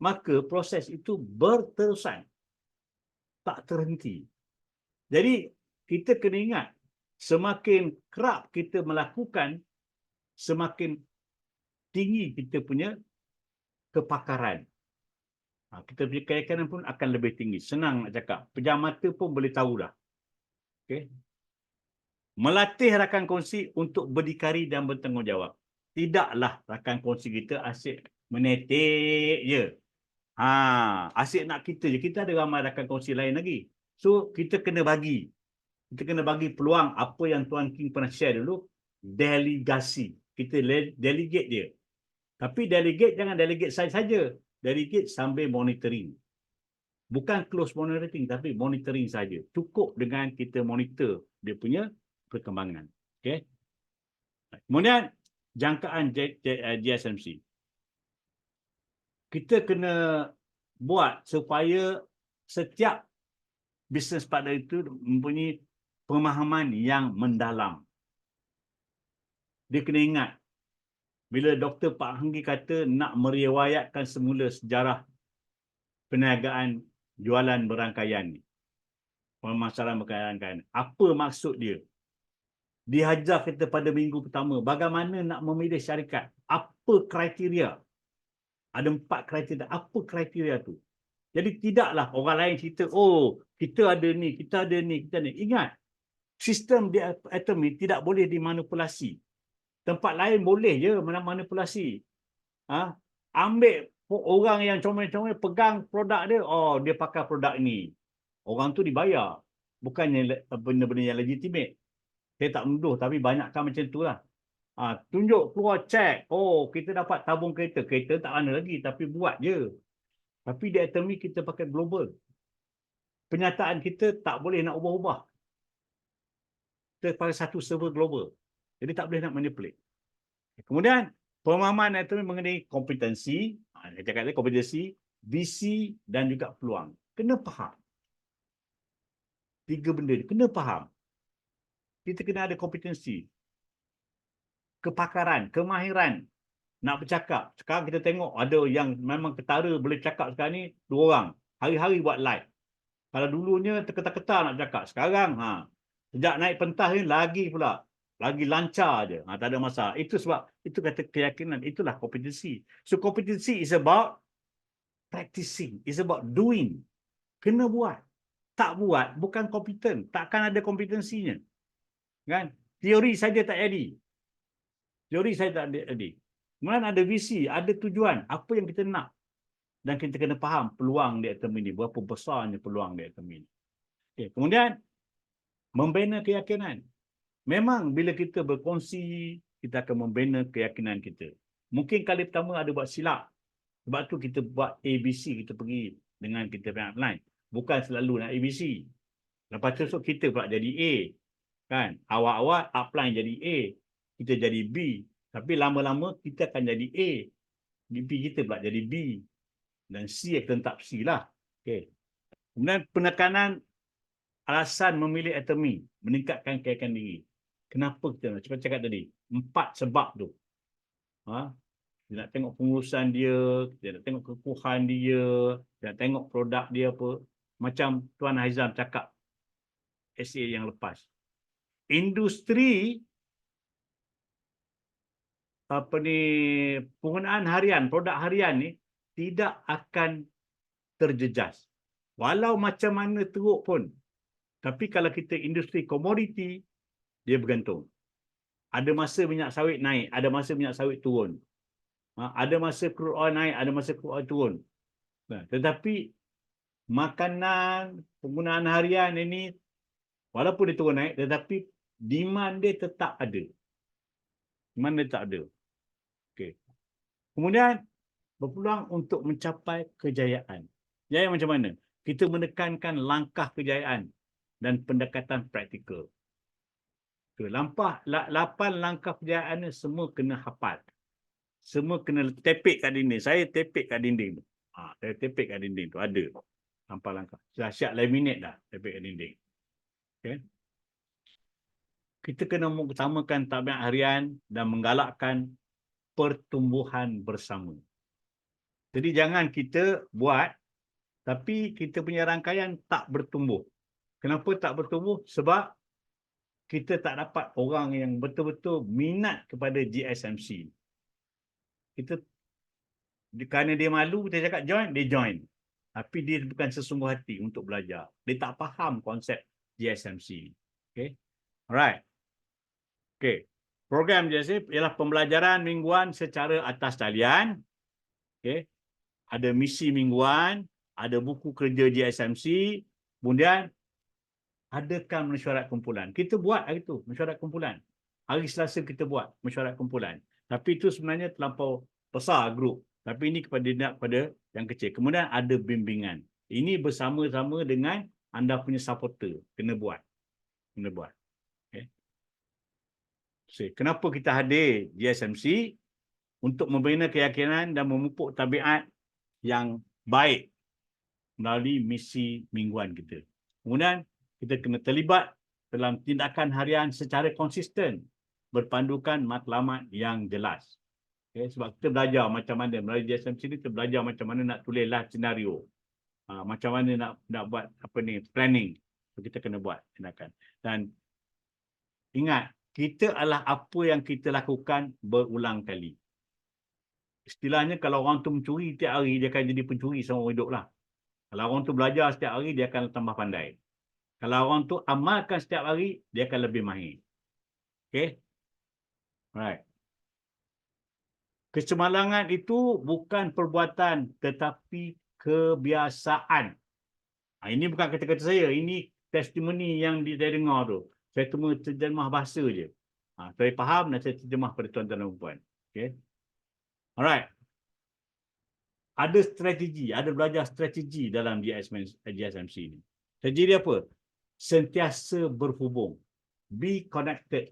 Maka proses itu berterusan. Tak terhenti. Jadi, kita kena ingat, semakin kerap kita melakukan, semakin tinggi kita punya kepakaran. Kita punya keyakinan pun akan lebih tinggi. Senang nak cakap. Pejam mata pun boleh tahu dah. Okay. Melatih rakan kongsi untuk berdikari dan bertanggungjawab. Tidaklah rakan kongsi kita asyik menetik je. Asyik nak kita je. Kita ada ramai rakan kongsi lain lagi. So, kita kena bagi. Kita kena bagi peluang apa yang Tuan King pernah share dulu. Delegasi. Kita delegate dia. Tapi delegate jangan delegate saja. Delegate sambil monitoring. Bukan close monitoring, tapi monitoring saja. Cukup dengan kita monitor dia punya perkembangan. Okay. Kemudian, jangkaan GSMC. Kita kena buat supaya setiap business partner itu mempunyai pemahaman yang mendalam. Dia kena ingat, bila Dr. Pak Hanggi kata nak meriwayatkan semula sejarah perniagaan jualan berangkaian ni, pemasaran berangkaian, apa maksud dia? Diajar kita pada minggu pertama, bagaimana nak memilih syarikat, apa kriteria? Ada 4 kriteria. Apa kriteria tu? Jadi tidaklah orang lain cerita, oh, kita ada ni, kita ada ni, kita ni. Ingat, sistem di atomi tidak boleh dimanipulasi. Tempat lain boleh je manipulasi. Ambil orang yang comel-comel, pegang produk dia, oh, dia pakai produk ni. Orang tu dibayar. Bukannya benda-benda yang legitimate. Saya tak menuduh, tapi banyakkan macam tu lah. Tunjuk, keluar cek. Oh, kita dapat tabung kereta. Kereta tak mana lagi, tapi buat je. Tapi di atomi kita pakai global. Penyataan kita tak boleh nak ubah-ubah. Kita pakai satu server global. Jadi tak boleh nak manipulate. Kemudian, pemahaman atomi mengenai kompetensi. Saya cakap tadi kompetensi, visi dan juga peluang. Kena faham. 3 benda ni. Kena faham. Kita kena ada kompetensi. Kepakaran, kemahiran nak bercakap. Sekarang kita tengok ada yang memang ketara boleh cakap sekarang ni 2 orang. Hari-hari buat live. Kalau dulunya terketar-ketar nak cakap. Sekarang, sejak naik pentas ni lagi pula. Lagi lancar je. Tak ada masalah. Itu sebab, itu kata keyakinan. Itulah kompetensi. So, kompetensi is about practicing. It's about doing. Kena buat. Tak buat, bukan kompeten. Takkan ada kompetensinya. Kan? Teori saja tak jadi. Teori saya tak jadi. Kemudian ada visi, ada tujuan, apa yang kita nak. Dan kita kena faham peluang di atom ini, berapa besarnya peluang di atom ini. Okay. Kemudian, membina keyakinan. Memang bila kita berkongsi, kita akan membina keyakinan kita. Mungkin kali pertama ada buat silap. Sebab tu kita buat ABC, kita pergi dengan kita punya upline. Bukan selalu nak ABC. Lepas tu kita pula jadi A. Kan? Awal-awal upline jadi A. Kita jadi B. Tapi lama-lama kita akan jadi A. B kita pula jadi B. Dan C akan tetap C lah. Okay. Kemudian penekanan alasan memilih atomi. Meningkatkan keyakinan diri. Kenapa kita nak cakap tadi? 4 sebab tu. Dia nak tengok pengurusan dia, dia nak tengok kekuatan dia, dia nak tengok produk dia apa. Macam Tuan Haizam cakap SA yang lepas. Industri penggunaan harian, produk harian ni tidak akan terjejas. Walau macam mana teruk pun. Tapi kalau kita industri komoditi, dia bergantung. Ada masa minyak sawit naik, ada masa minyak sawit turun. Ada masa crude oil naik, ada masa crude oil turun. Tetapi makanan, penggunaan harian ini, walaupun dia turun naik, tetapi demand dia tetap ada. Demand dia tetap ada. Okay. Kemudian, berpeluang untuk mencapai kejayaan. Jaya macam mana? Kita menekankan langkah kejayaan dan pendekatan praktikal. 8 langkah kejayaan ni semua kena hafal. Semua kena tepek kat dinding. Saya tepek kat dinding tu. Saya tepek kat dinding tu. Ada langkah-langkah. Dah siap laminate dah tepek kat dinding. Okay. Kita kena mengutamakan tabiat harian dan menggalakkan pertumbuhan bersama. Jadi jangan kita buat tapi kita punya rangkaian tak bertumbuh. Kenapa tak bertumbuh? Sebab kita tak dapat orang yang betul-betul minat kepada GSMC. Kita, kerana dia malu, kita cakap join, dia join. Tapi dia bukan sesungguh hati untuk belajar. Dia tak faham konsep GSMC. Okay. Alright. Okay. Program GSMC ialah pembelajaran mingguan secara atas talian. Okay. Ada misi mingguan, ada buku kerja GSMC, kemudian adakan mesyuarat kumpulan. Kita buat hari itu, mesyuarat kumpulan. Hari Selasa kita buat mesyuarat kumpulan. Tapi itu sebenarnya terlampau besar grup. Tapi ini kepada yang kecil. Kemudian ada bimbingan. Ini bersama-sama dengan anda punya supporter. Kena buat. Kena buat. Okay. So, kenapa kita hadir GSMC? Untuk membina keyakinan dan memupuk tabiat yang baik melalui misi mingguan kita. Kemudian, kita kena terlibat dalam tindakan harian secara konsisten berpandukan matlamat yang jelas. Okay, sebab kita belajar macam mana melalui GSMC ni, kita belajar macam mana nak tulis live scenario. Macam mana nak buat planning. So, kita kena buat tindakan. Dan ingat, kita adalah apa yang kita lakukan berulang kali. Istilahnya kalau orang tu mencuri setiap hari, dia akan jadi pencuri seumur hidup lah. Kalau orang tu belajar setiap hari, dia akan tambah pandai. Kalau orang tu amalkan setiap hari, dia akan lebih mahir. Okay? Right. Kecemalangan itu bukan perbuatan, tetapi kebiasaan. Ini bukan kata-kata saya. Ini testimoni yang saya dengar tu. Saya cuma terjemah bahasa je. Saya faham dan saya terjemah pada tuan-tuan dan puan. Okay? Alright. Ada strategi, ada belajar strategi dalam GSMC ini. Strategi dia apa? Sentiasa berhubung. Be connected.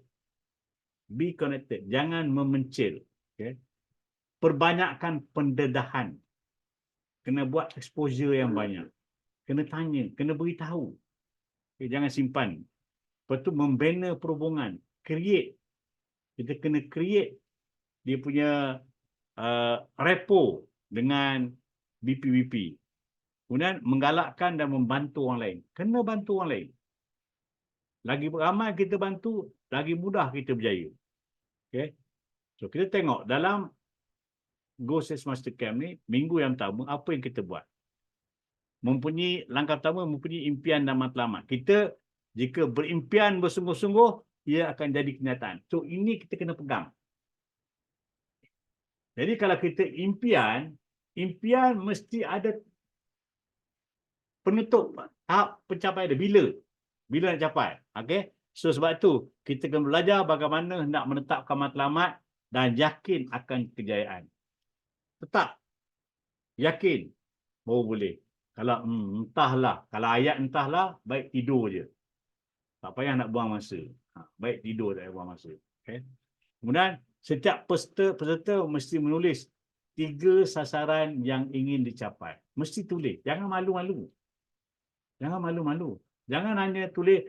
Be connected. Jangan memencil. Okay? Perbanyakkan pendedahan. Kena buat exposure yang banyak. Kena tanya, kena beritahu. Okay, jangan simpan. Lepas tu membina perhubungan. Create. Kita kena create dia punya repo dengan BP-BP. Kemudian menggalakkan dan membantu orang lain. Kena bantu orang lain. Lagi ramai kita bantu, lagi mudah kita berjaya. Okay? So kita tengok dalam Go Sales Master Camp ni, minggu yang pertama, apa yang kita buat? Langkah pertama mempunyai impian dan matlamat. Kita jika berimpian bersungguh-sungguh, ia akan jadi kenyataan. So ini kita kena pegang. Jadi kalau kita impian mesti ada penutup tahap pencapaian dia. Bila nak capai. Okey. So sebab tu kita kena belajar bagaimana nak menetapkan matlamat dan yakin akan kejayaan. Tetap yakin baru boleh. Kalau entahlah, kalau ayat entahlah, baik tidur je. Tak payah nak buang masa. Baik tidur, tak payah buang masa. Okay. Kemudian setiap peserta mesti menulis 3 sasaran yang ingin dicapai. Mesti tulis. Jangan malu-malu. Jangan malu-malu. Jangan hanya tulis,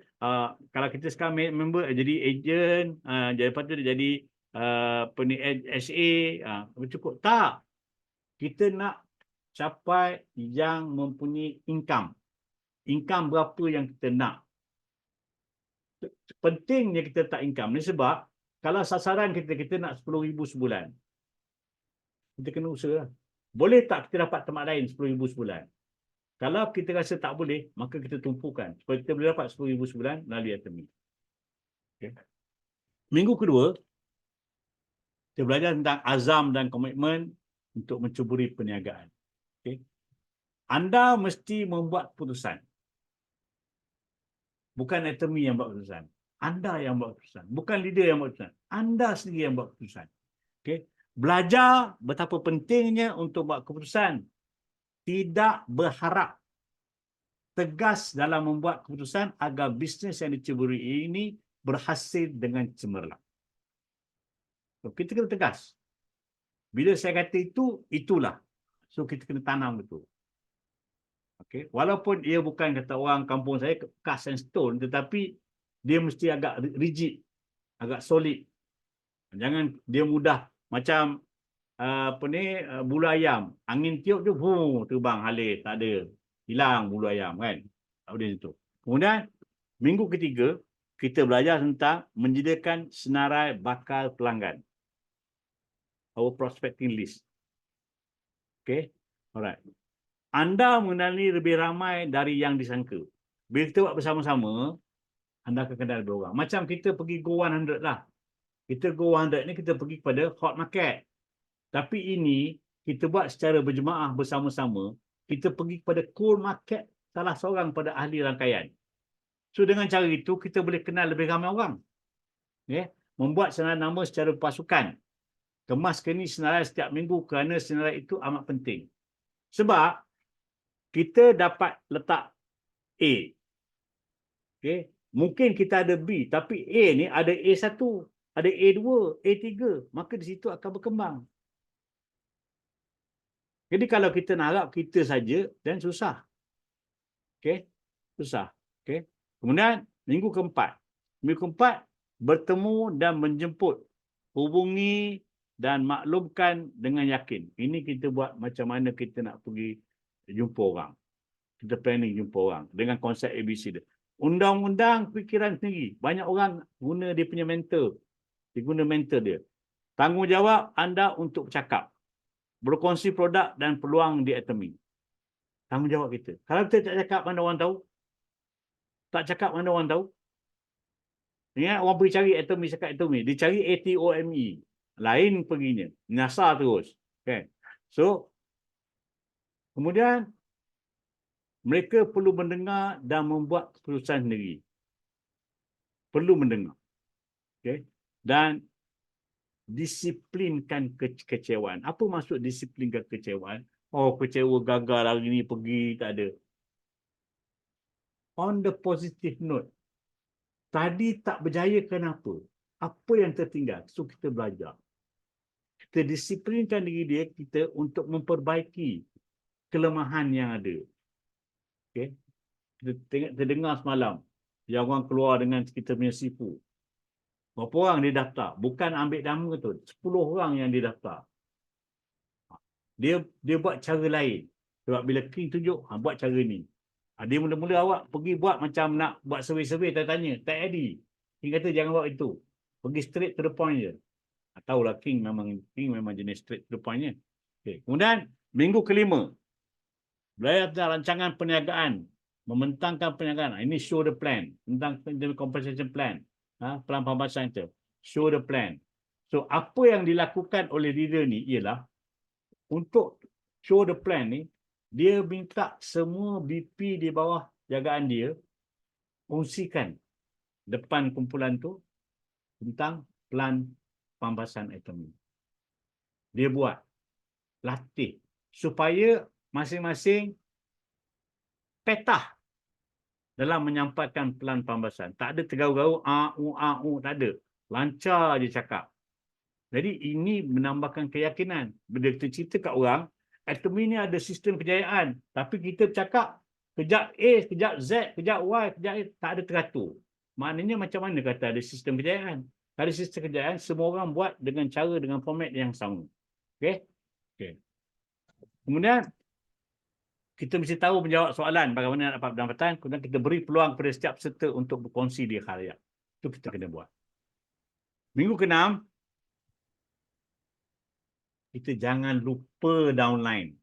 kalau kita sekarang member jadi agent, lepas tu dia jadi SA, cukup. Tak. Kita nak capai yang mempunyai income. Income berapa yang kita nak. Pentingnya kita tak income. Ni sebab, kalau sasaran kita nak 10,000 sebulan. Kita kena usaha. Boleh tak kita dapat tempat lain 10,000 sebulan? Kalau kita rasa tak boleh, maka kita tumpukan. Supaya kita boleh dapat 10,000 sebulan melalui Atomy. Okay. Minggu kedua, kita belajar tentang azam dan komitmen untuk mencuburi perniagaan. Okay. Anda mesti membuat keputusan. Bukan Atomy yang buat keputusan. Anda yang buat keputusan. Bukan leader yang buat keputusan. Anda sendiri yang buat keputusan. Okay. Belajar betapa pentingnya untuk buat keputusan. Tidak berharap. Tegas dalam membuat keputusan agar bisnes yang diceburi ini berhasil dengan cemerlang. So, kita kena tegas. Bila saya kata itu, itulah. So, kita kena tanam betul. Okay. Walaupun ia bukan kata orang kampung saya, cast and stone, tetapi dia mesti agak rigid, agak solid. Jangan dia mudah. Macam bulu ayam. Angin tiup tu, terbang halis. Tak ada. Hilang bulu ayam kan. Tak boleh itu. Kemudian, minggu ketiga, kita belajar tentang menyediakan senarai bakal pelanggan. Our prospecting list. Okay. Alright. Anda mengenali lebih ramai dari yang disangka. Bila kita buat bersama-sama, anda akan kenal lebih orang. Macam kita pergi Go 100 lah. Kita Go 100 ni kita pergi kepada hot market. Tapi ini kita buat secara berjemaah bersama-sama. Kita pergi kepada cool market salah seorang pada ahli rangkaian. So dengan cara itu kita boleh kenal lebih ramai orang. Okay? Membuat senarai nama secara pasukan. Kemaskan ini senarai setiap minggu kerana senarai itu amat penting. Sebab kita dapat letak A. Okay? Mungkin kita ada B, tapi A ni ada A1, ada A2, A3, maka di situ akan berkembang. Jadi kalau kita nak harap kita saja, dan susah. Okay? Susah. Okay? Kemudian, minggu keempat. Minggu keempat, bertemu dan menjemput. Hubungi dan maklumkan dengan yakin. Ini kita buat macam mana kita nak pergi jumpa orang. Kita planning jumpa orang. Dengan konsep ABC dia. Undang-undang fikiran sendiri. Banyak orang guna dia punya mentor. Dia guna mentor dia. Tanggungjawab anda untuk bercakap. Berkongsi produk dan peluang di Atomy. Tanggungjawab kita. Kalau kita tak cakap, mana orang tahu? Tak cakap, mana orang tahu? Ingat orang pergi cari Atomy, cakap Atomy. Dia cari ATOME. Lain perginya. Nyasar terus. Okay. So, kemudian, mereka perlu mendengar dan membuat keputusan sendiri. Perlu mendengar. Okay. Dan disiplinkan kekecewaan. Apa maksud disiplinkan kekecewaan? Oh, kecewa gagal hari ni pergi, tak ada. On the positive note, tadi tak berjaya kenapa? Apa yang tertinggal? So, kita belajar. Kita disiplinkan diri kita untuk memperbaiki kelemahan yang ada. Okay. Kita dengar semalam yang orang keluar dengan kita punya sipu. Berapa orang dia daftar? Bukan ambil nama tu. 10 orang yang dia daftar. Dia buat cara lain. Sebab bila King tunjuk, buat cara ni. Dia mula-mula awak pergi buat macam nak buat survey-survey, tanya. Tak jadi. King kata jangan buat itu. Pergi straight to the point je. Tahulah King memang jenis straight to the point je. Okay. Kemudian, minggu kelima. Belajar tentang rancangan perniagaan. Membentangkan perniagaan. Ini show the plan. Tentang compensation plan. Pelan pembahasan itu. Show the plan. So, apa yang dilakukan oleh leader ni ialah untuk show the plan ni, dia minta semua BP di bawah jagaan dia kongsikan depan kumpulan tu tentang plan pambasan atomi. Dia buat, latih supaya masing-masing petah dalam menyampaikan plan pambasan. Tak ada tergau-gau, tak ada. Lancar je cakap. Jadi ini menambahkan keyakinan. Bila kita cerita kat orang, atomi ni ada sistem kejayaan. Tapi kita bercakap, kejap A, kejap Z, kejap Y, kejap A, tak ada teratur. Maknanya macam mana kata ada sistem kejayaan? Ada sistem kejayaan, semua orang buat dengan cara, dengan format yang sama. Okey? Okey. Kemudian, kita mesti tahu menjawab soalan bagaimana nak dapat pendapatan, kemudian kita beri peluang kepada setiap peserta untuk berkongsi di karya. Itu kita kena buat. Minggu ke-6, kita jangan lupa downline.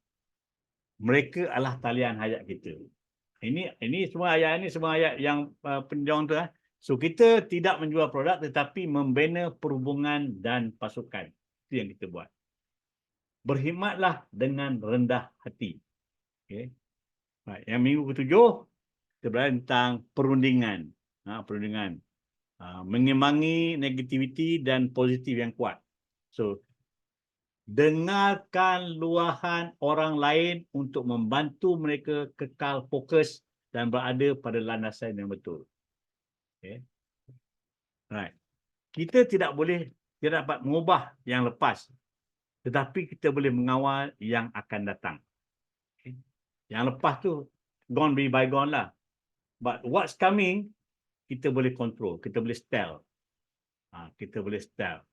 Mereka adalah talian hayat kita. Ini semua ayat yang penjawab tu. So kita tidak menjual produk tetapi membina perhubungan dan pasukan. Itu yang kita buat. Berkhidmatlah dengan rendah hati. Okay. Right. Yang minggu ke-7 kita belajar tentang perundingan. Perundingan. Mengimbangi negativiti dan positif yang kuat. So dengarkan luahan orang lain untuk membantu mereka kekal fokus dan berada pada landasan yang betul. Okay. Right. Kita tidak dapat mengubah yang lepas, tetapi kita boleh mengawal yang akan datang. Okay. Yang lepas tu gone be bygone lah. But what's coming, kita boleh control, kita boleh stealth. Kita boleh stealth.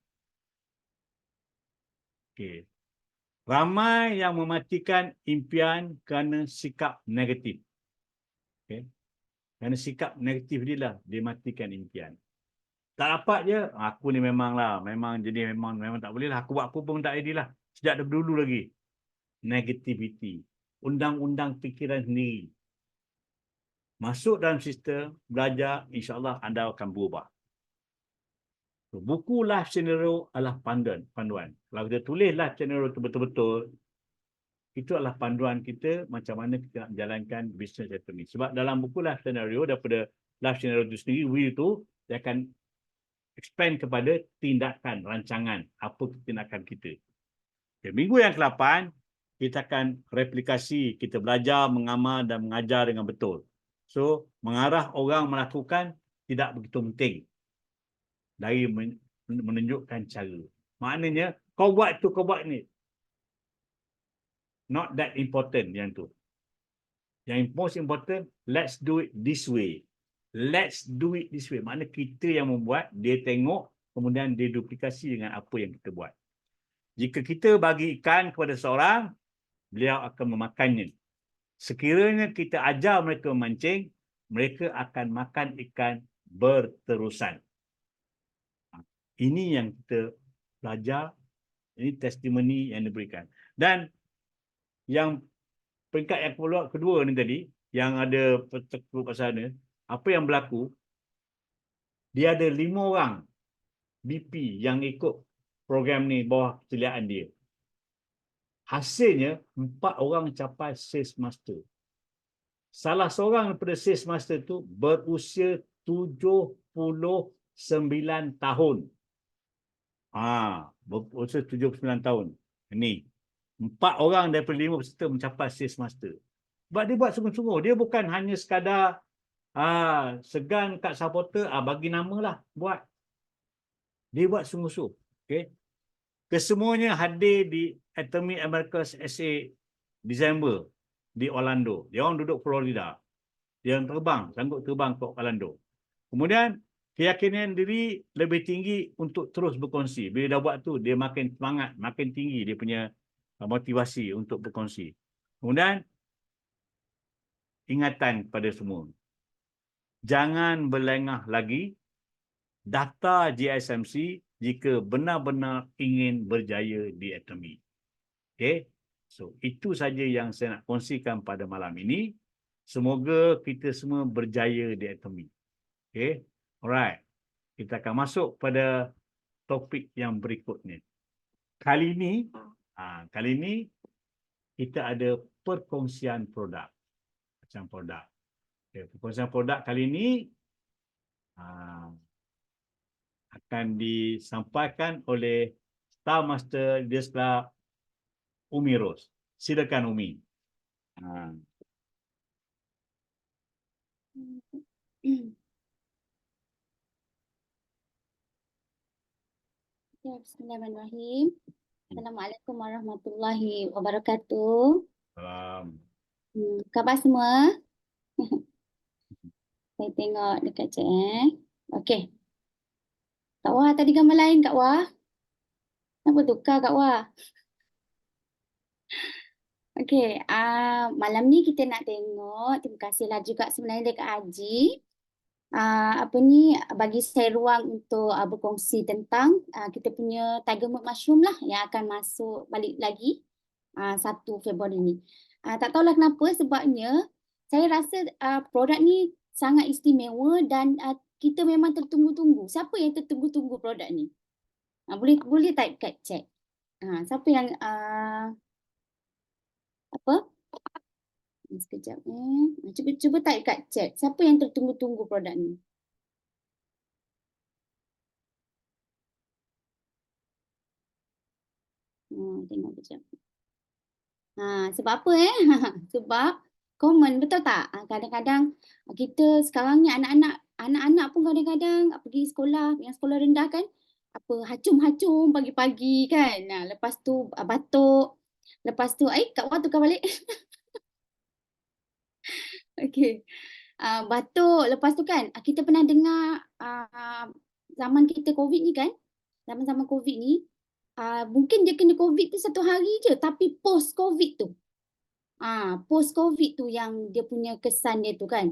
Okay. Ramai yang mematikan impian kerana sikap negatif. Okay. Kerana sikap negatif dia lah, dia matikan impian. Tak dapat je, aku ni memang tak boleh lah. Aku buat apa pun tak jadi lah. Sejak dulu lagi. Negativity. Undang-undang fikiran sendiri. Masuk dalam sistem, belajar, insyaAllah anda akan berubah. So, buku life scenario adalah panduan. Kalau kita tulis life scenario itu betul-betul, itu adalah panduan kita macam mana kita nak menjalankan bisnes atomi. Sebab dalam buku life scenario, daripada life scenario itu sendiri, will itu, dia akan expand kepada tindakan, rancangan, apa tindakan kita. Okay, minggu yang ke-8, kita akan replikasi, kita belajar, mengamal dan mengajar dengan betul. So, mengarah orang melakukan tidak begitu penting. Dari menunjukkan cara. Maknanya, kau buat tu, kau buat ni. Not that important yang tu. Yang most important, let's do it this way. Let's do it this way. Maknanya kita yang membuat, dia tengok, kemudian dia duplikasi dengan apa yang kita buat. Jika kita bagi ikan kepada seorang, beliau akan memakannya. Sekiranya kita ajar mereka memancing, mereka akan makan ikan berterusan. Ini yang kita belajar, ini testimoni yang diberikan. Dan yang peringkat yang kedua ni tadi, yang ada petekuk kat sana, apa yang berlaku, dia ada 5 orang BP yang ikut program ni bawah keciliaan dia. Hasilnya, 4 orang capai Sales Master. Salah seorang daripada Sales Master tu berusia 79 tahun. Berusia 79 tahun. Ini 4 orang daripada 5 peserta mencapai Sales Master. Sebab dia buat sungguh-sungguh. Dia bukan hanya sekadar segan kat supporter, bagi nama lah buat. Dia buat sungguh-sungguh. Okay. Kesemuanya hadir di Atomic Americas SA Disember di Orlando. Dia orang duduk Florida. Dia orang sanggup terbang ke Orlando. Kemudian keyakinan diri lebih tinggi untuk terus berkongsi. Bila dah buat tu, dia makin semangat, makin tinggi dia punya motivasi untuk berkongsi. Kemudian, ingatan kepada semua. Jangan berlengah lagi. Daftar GSMC jika benar-benar ingin berjaya di atomi. Okay? So, itu saja yang saya nak kongsikan pada malam ini. Semoga kita semua berjaya di atomi. Okay? Alright. Kita akan masuk pada topik yang berikutnya. Kali ini kita ada perkongsian produk. Macam produk. Okay, perkongsian produk kali ini akan disampaikan oleh Star Master Leaders Club Umi Ros. Silakan Umi. Ya, Bismillahirrahmanirrahim. Assalamualaikum warahmatullahi wabarakatuh. Salam. Khabar semua? Saya tengok dekat chat. Okey. Kak Wah, tadi gambar lain Kak Wah. Kenapa tukar Kak Wah? Okey, malam ni kita nak tengok, terima kasihlah juga sebenarnya dekat Haji. Bagi saya ruang untuk berkongsi tentang kita punya tiger mood mushroom lah yang akan masuk balik lagi 1 Februari ni. Tak tahulah kenapa, sebabnya saya rasa produk ni sangat istimewa dan kita memang tertunggu-tunggu. Siapa yang tertunggu-tunggu produk ni? Boleh type kat chat. Siapa yang sekejap cuba type kat chat. Siapa yang tertunggu-tunggu produk ni? Tengok kejap. Sebab apa Sebab komen, betul tak? Kadang-kadang kita sekarang ni anak-anak pun kadang-kadang pergi sekolah, yang sekolah rendah kan, hacum-hacum pagi-pagi kan. Lepas tu batuk. Lepas tu Kak Wah tukar balik. Okey. Batuk, lepas tu kan kita pernah dengar zaman kita COVID ni kan, zaman-zaman COVID ni mungkin dia kena COVID tu 1 hari je, tapi post COVID tu post COVID tu yang dia punya kesan dia tu kan,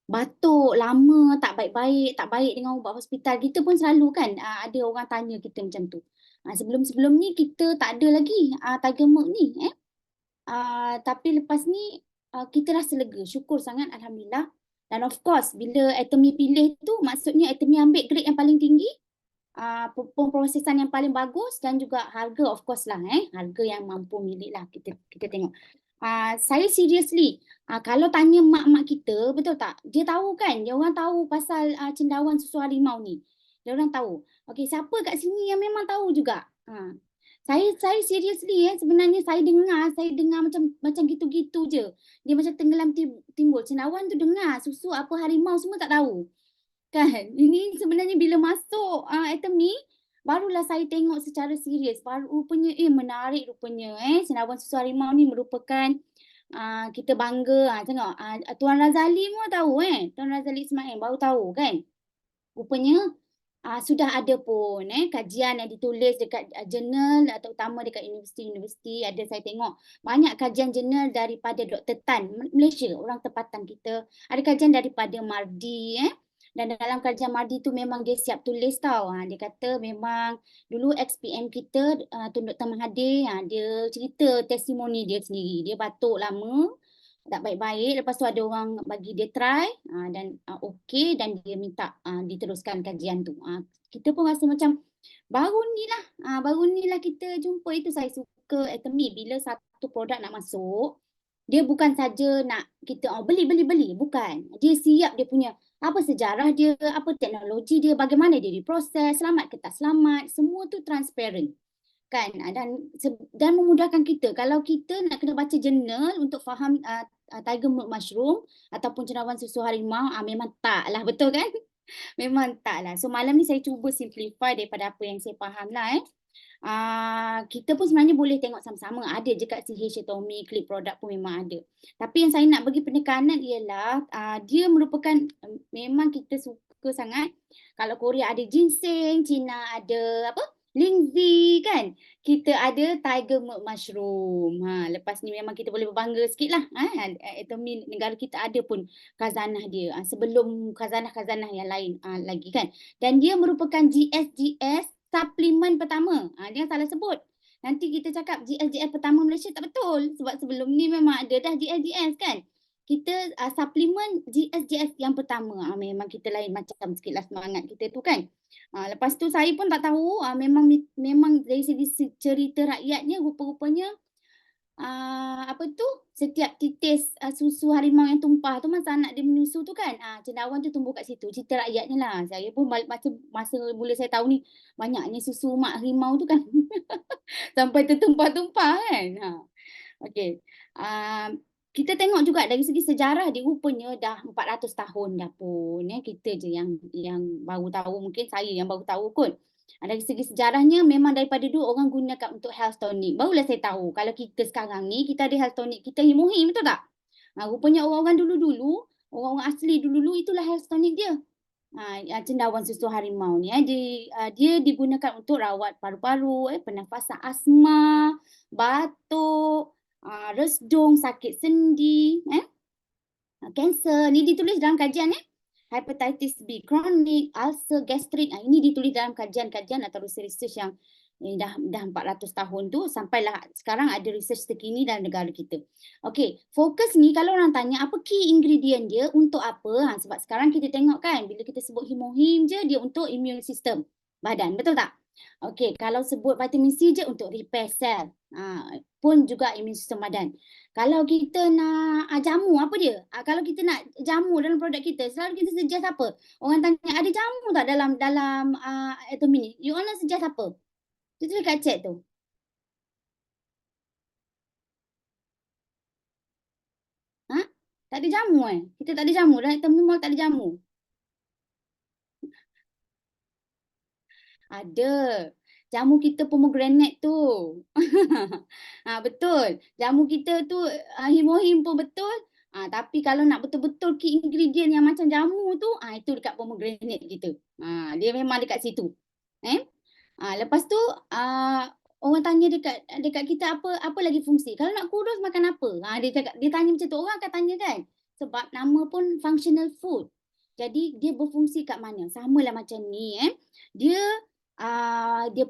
batuk lama, tak baik dengan ubat hospital. Kita pun selalu kan ada orang tanya kita macam tu. Sebelum ni kita tak ada lagi tiger mood ni tapi lepas ni kita rasa lega, syukur sangat, alhamdulillah. Dan of course bila Atomy pilih tu, maksudnya Atomy ambil grade yang paling tinggi, pemprosesan yang paling bagus, dan juga harga of course lah, harga yang mampu milik lah. Kita tengok. Saya seriously, kalau tanya mak-mak kita, betul tak? Dia tahu kan, dia orang tahu pasal cendawan susu harimau ni. Dia orang tahu. Okey, siapa kat sini yang memang tahu juga? Saya seriously sebenarnya saya dengar macam gitu-gitu je. Dia macam tenggelam timbul. Cendawan tu dengar, susu apa harimau semua tak tahu. Kan? Ini sebenarnya bila masuk Atomy, barulah saya tengok secara serius. Baru rupanya menarik rupanya. Cendawan susu harimau ni merupakan kita bangga. Tengok Tuan Razali pun tahu Tuan Razali Ismail baru tahu kan. Rupanya sudah ada pun kajian yang ditulis dekat jurnal terutama dekat universiti-universiti. Ada saya tengok banyak kajian jurnal daripada Dr. Tan Malaysia, orang tempatan kita. Ada kajian daripada Mardi dan dalam kajian Mardi tu memang dia siap tulis tau. Dia kata memang dulu XPM kita Tun Dr. Mahathir dia cerita testimoni dia sendiri. Dia batuk lama, tak baik-baik, lepas tu ada orang bagi dia try dan okey, dan dia minta diteruskan kajian tu. Kita pun rasa macam baru ni lah kita jumpa. Itu saya suka Atomy, bila satu produk nak masuk, dia bukan saja nak kita beli, bukan. Dia siap, dia punya apa sejarah dia, apa teknologi dia, bagaimana dia diproses, selamat ke tak selamat, semua tu transparent. Kan, dan memudahkan kita. Kalau kita nak kena baca jurnal untuk faham tiger mood mushroom ataupun cendawan susu harimau, memang tak lah, betul kan? Memang tak lah. So malam ni saya cuba simplify daripada apa yang saya faham lah. Kita pun sebenarnya boleh tengok sama-sama. Ada je kat CH Atomy, Click Product pun memang ada. Tapi yang saya nak bagi penekanan ialah dia merupakan, memang kita suka sangat. Kalau Korea ada ginseng, Cina ada Lingzi kan. Kita ada tiger mood mushroom. Lepas ni memang kita boleh berbangga sikit lah. Atomy negara kita ada pun khazanah dia. Sebelum khazanah-khazanah yang lain lagi kan. Dan dia merupakan GSGS suplemen pertama. Dia salah sebut. Nanti kita cakap GSGS pertama Malaysia, tak betul. Sebab sebelum ni memang ada dah GSGS kan. kita suplemen GS yang pertama. Memang kita lain macam sikitlah semangat kita tu kan. Lepas tu saya pun tak tahu, memang dari segi cerita rakyatnya rupa-rupanya apa tu, setiap titis susu harimau yang tumpah tu masa anak dia menyusu tu kan, cendawan tu tumbuh kat situ. Cerita rakyatnya lah. Saya pun masa mula saya tahu ni banyaknya susu mak harimau tu kan. Sampai tertumpah-tumpah kan. Okey. Kita tengok juga dari segi sejarah dia rupanya dah 400 tahun dah pun. Kita je yang baru tahu, mungkin saya yang baru tahu kot. Dari segi sejarahnya memang daripada dulu orang gunakan untuk health tonic. Barulah saya tahu kalau kita sekarang ni kita ada health tonic, kita himohim, betul tak? Rupanya orang-orang dulu-dulu, orang-orang asli dulu-dulu itulah health tonic dia. Cendawan susu harimau ni dia digunakan untuk rawat paru-paru, pernafasan asma, batuk, resdung, sakit sendi, kanser. Ni ditulis dalam kajian hepatitis B, chronic, ulcer, gastrik. Ini ditulis dalam kajian-kajian atau research yang dah 400 tahun tu, sampailah sekarang ada research terkini dalam negara kita. Okey, fokus ni kalau orang tanya apa key ingredient dia untuk apa? Sebab sekarang kita tengok kan bila kita sebut himohim je dia untuk immune system badan, betul tak? Okey, kalau sebut vitamin C je untuk repair cell. Pun juga immune system badan. Kalau kita nak jamu apa dia? Kalau kita nak jamu dalam produk kita, selalu kita suggest apa? Orang tanya ada jamu tak dalam Atomy ni? You all nak suggest apa? Itu dekat chat tu. Tak ada jamu Kita tak ada jamu. Dalam Atomy Mall tak ada jamu. Ada. Jamu kita pomegranate tu. Betul. Jamu kita tu himohim pun betul. Tapi kalau nak betul-betul key ingredient yang macam jamu tu, itu dekat pomegranate kita. Dia memang dekat situ. Lepas tu orang tanya dekat kita apa lagi fungsi. Kalau nak kurus makan apa? Dia tanya macam tu. Orang akan tanya kan. Sebab nama pun functional food. Jadi dia berfungsi kat mana? Samalah macam ni Dia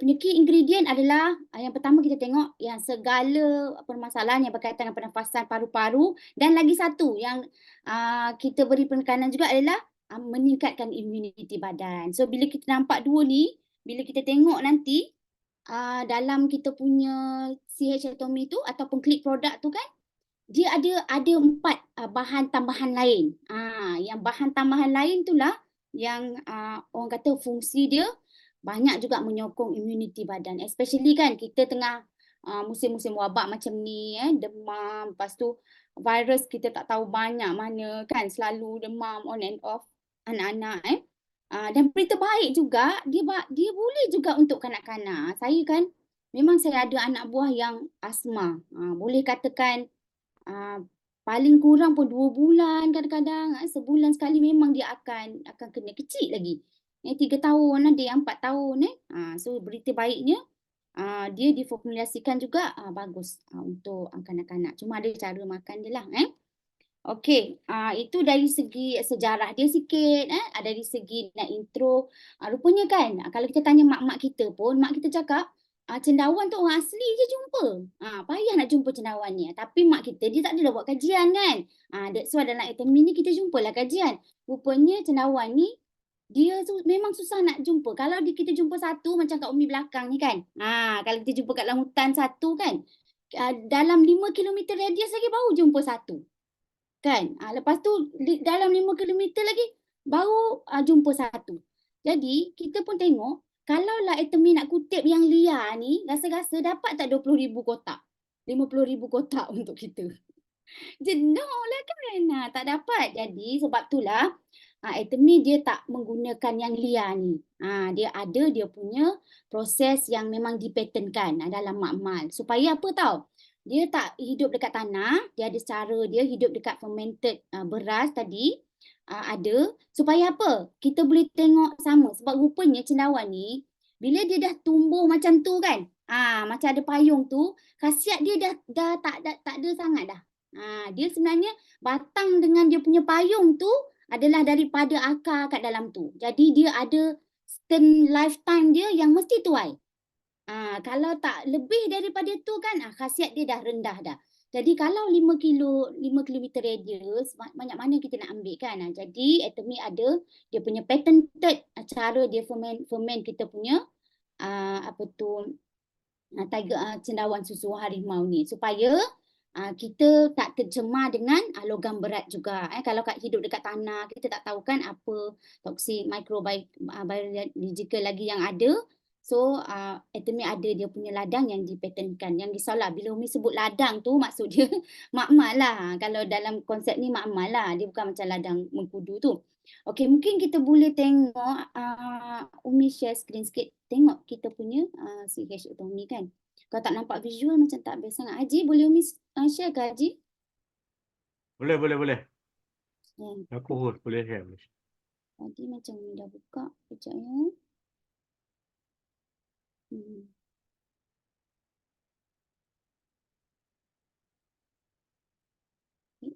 punya key ingredient adalah yang pertama kita tengok yang segala permasalahan yang berkaitan dengan pernafasan paru-paru, dan lagi satu yang kita beri penekanan juga adalah meningkatkan immunity badan. So bila kita nampak dua ni, bila kita tengok nanti dalam kita punya CH Atomy tu ataupun klik produk tu kan, dia ada 4 bahan tambahan lain. Yang bahan tambahan lain itulah yang orang kata fungsi dia banyak juga menyokong immunity badan. Especially kan kita tengah musim-musim wabak macam ni, demam, lepas tu virus kita tak tahu banyak mana kan, selalu demam on and off anak-anak dan berita baik juga, dia boleh juga untuk kanak-kanak. Saya kan memang saya ada anak buah yang asma. Boleh katakan paling kurang pun 2 bulan, kadang-kadang sebulan sekali memang dia akan kena. Kecil lagi. 3 tahun, ada yang 4 tahun. So berita baiknya dia diformulasikan juga bagus untuk kanak-kanak. Cuma ada cara makan dia lah. Okey, itu dari segi sejarah dia sikit. Dari segi nak intro. Rupanya kan, kalau kita tanya mak-mak kita pun, mak kita cakap, cendawan tu orang asli je jumpa. Payah nak jumpa cendawan ni. Tapi mak kita, dia tak ada buat kajian kan. That's why dalam Atomy ni kita jumpalah kajian. Rupanya cendawan ni, dia memang susah nak jumpa. Kalau kita jumpa satu macam kat Umi belakang ni kan. Kalau kita jumpa kat dalam hutan satu kan. Dalam 5 km radius lagi baru jumpa satu. Kan? Lepas tu dalam 5 km lagi baru jumpa satu. Jadi kita pun tengok kalaulah Atomy nak kutip yang liar ni, rasa-rasa dapat tak 20,000 kotak? 50,000 kotak untuk kita. Jenuh lah kan. Tak dapat. Jadi sebab itulah Atomy dia tak menggunakan yang liar ni. Dia ada dia punya proses yang memang dipatenkan dalam makmal. Supaya apa tau? Dia tak hidup dekat tanah, dia ada cara dia hidup dekat fermented beras tadi. Ada. Supaya apa? Kita boleh tengok sama. Sebab rupanya cendawan ni, bila dia dah tumbuh macam tu kan, macam ada payung tu, khasiat dia dah tak ada sangat dah. Dia sebenarnya batang dengan dia punya payung tu adalah daripada akar kat dalam tu. Jadi dia ada stand lifetime dia yang mesti tuai. Kalau tak lebih daripada tu kan, khasiat dia dah rendah dah. Jadi kalau 5 kilometer radius, banyak mana kita nak ambil kan. Jadi Atomy ada dia punya patented cara dia ferment kita punya apa tu tiger cendawan susu harimau ni supaya kita tak tercemar dengan logam berat juga. Kalau hidup dekat tanah, kita tak tahu kan apa toksik mikrobiological lagi yang ada. So, Atomy ada dia punya ladang yang dipatenkan. Yang risaulah bila Umi sebut ladang tu maksud dia makmal lah. Kalau dalam konsep ni makmal lah. Dia bukan macam ladang mengkudu tu. Okey, mungkin kita boleh tengok Umi share screen sikit. Tengok kita punya CH Atomy kan. Kalau tak nampak visual macam tak best sangat. Haji, boleh Umi share ke Haji? Boleh, boleh, boleh. Ya. Aku host, boleh share. Boleh. Tadi macam Umi dah buka. Sekejap ya.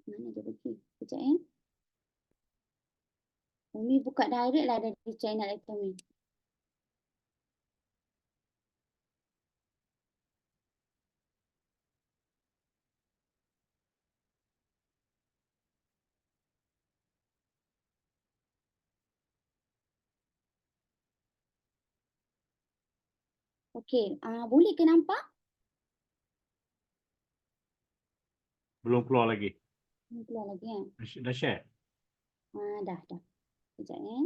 Mana dia pergi? Sekejap ya. Umi buka direct lah dari channel Atomy. Okey, boleh ke nampak? Belum keluar lagi. Ini keluar lagi kan? Dah share? Dah. Sekejap ya.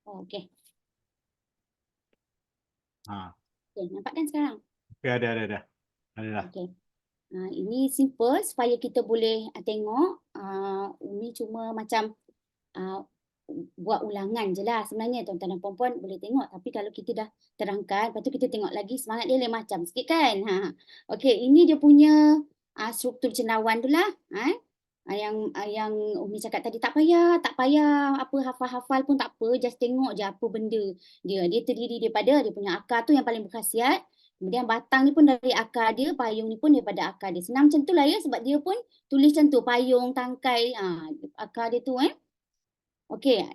Oh, okey. Okey, nampak kan sekarang? Okey, ada. Ada dah. Okey. Ini simple supaya kita boleh tengok. Umi cuma macam buat ulangan je lah sebenarnya tuan-tuan dan puan-puan boleh tengok. Tapi kalau kita dah terangkan, lepas tu kita tengok lagi semangat dia lain macam sikit kan. Okey, ini dia punya struktur cendawan tu lah. Yang Umi cakap tadi tak payah apa hafal-hafal pun tak apa, just tengok je apa benda dia. Dia terdiri daripada dia punya akar tu yang paling berkhasiat. Kemudian batang ni pun dari akar dia, payung ni pun daripada akar dia. Senang macam tu lah ya, sebab dia pun tulis macam tu, payung, tangkai, akar dia tu Okey,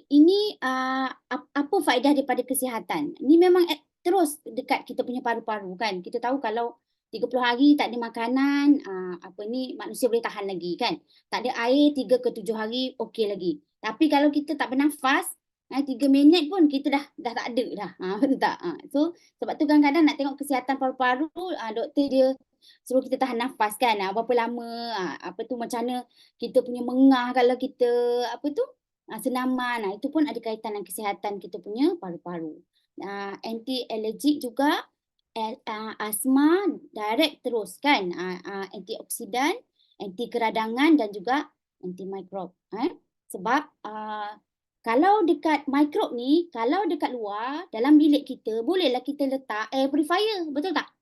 ini apa faedah daripada kesihatan? Ini memang terus dekat kita punya paru-paru kan. Kita tahu kalau 30 hari tak ada makanan, manusia boleh tahan lagi kan. Tak ada air 3 ke 7 hari okey lagi. Tapi kalau kita tak bernafas, 3 minit pun kita dah tak ada dah. Betul tak? So sebab tu kadang-kadang nak tengok kesihatan paru-paru, doktor dia suruh kita tahan nafas kan. Berapa lama, macam mana kita punya mengah kalau kita senaman. Itu pun ada kaitan dengan kesihatan kita punya paru-paru. Anti-alergik juga, asma direct terus kan. Antioksidan, anti keradangan dan juga anti mikrob. Sebab kalau dekat mikrob ni, kalau dekat luar dalam bilik kita, bolehlah kita letak air purifier, betul tak?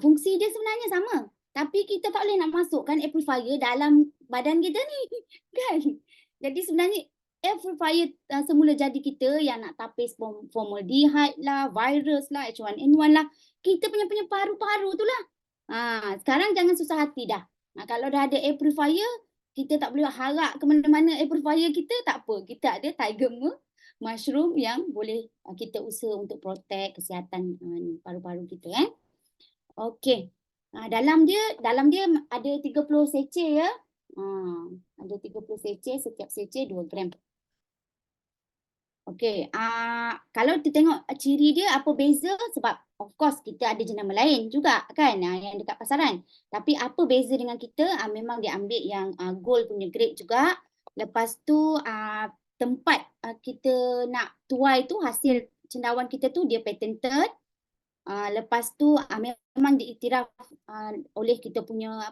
Fungsi dia sebenarnya sama. Tapi kita tak boleh nak masukkan air purifier dalam badan kita ni. Kan? Jadi sebenarnya air purifier semula jadi kita yang nak tapis formaldehyde lah, virus lah, H1N1 lah. Kita punya paru-paru tu lah. Sekarang jangan susah hati dah. Kalau dah ada air purifier, kita tak boleh harap ke mana-mana air purifier kita, tak apa. Kita ada tiger mushroom yang boleh kita usaha untuk protect kesihatan paru-paru kita. Okey. Dalam dia ada 30 seceh ya. Ada 30 seceh, setiap seceh 2 gram. Okey. Kalau kita tengok ciri dia apa beza, sebab of course kita ada jenama lain juga kan yang dekat pasaran. Tapi apa beza dengan kita? Memang dia ambil yang gold punya grade juga. Lepas tu tempat kita nak tuai tu, hasil cendawan kita tu dia patented. Lepas tu memang diiktiraf oleh kita punya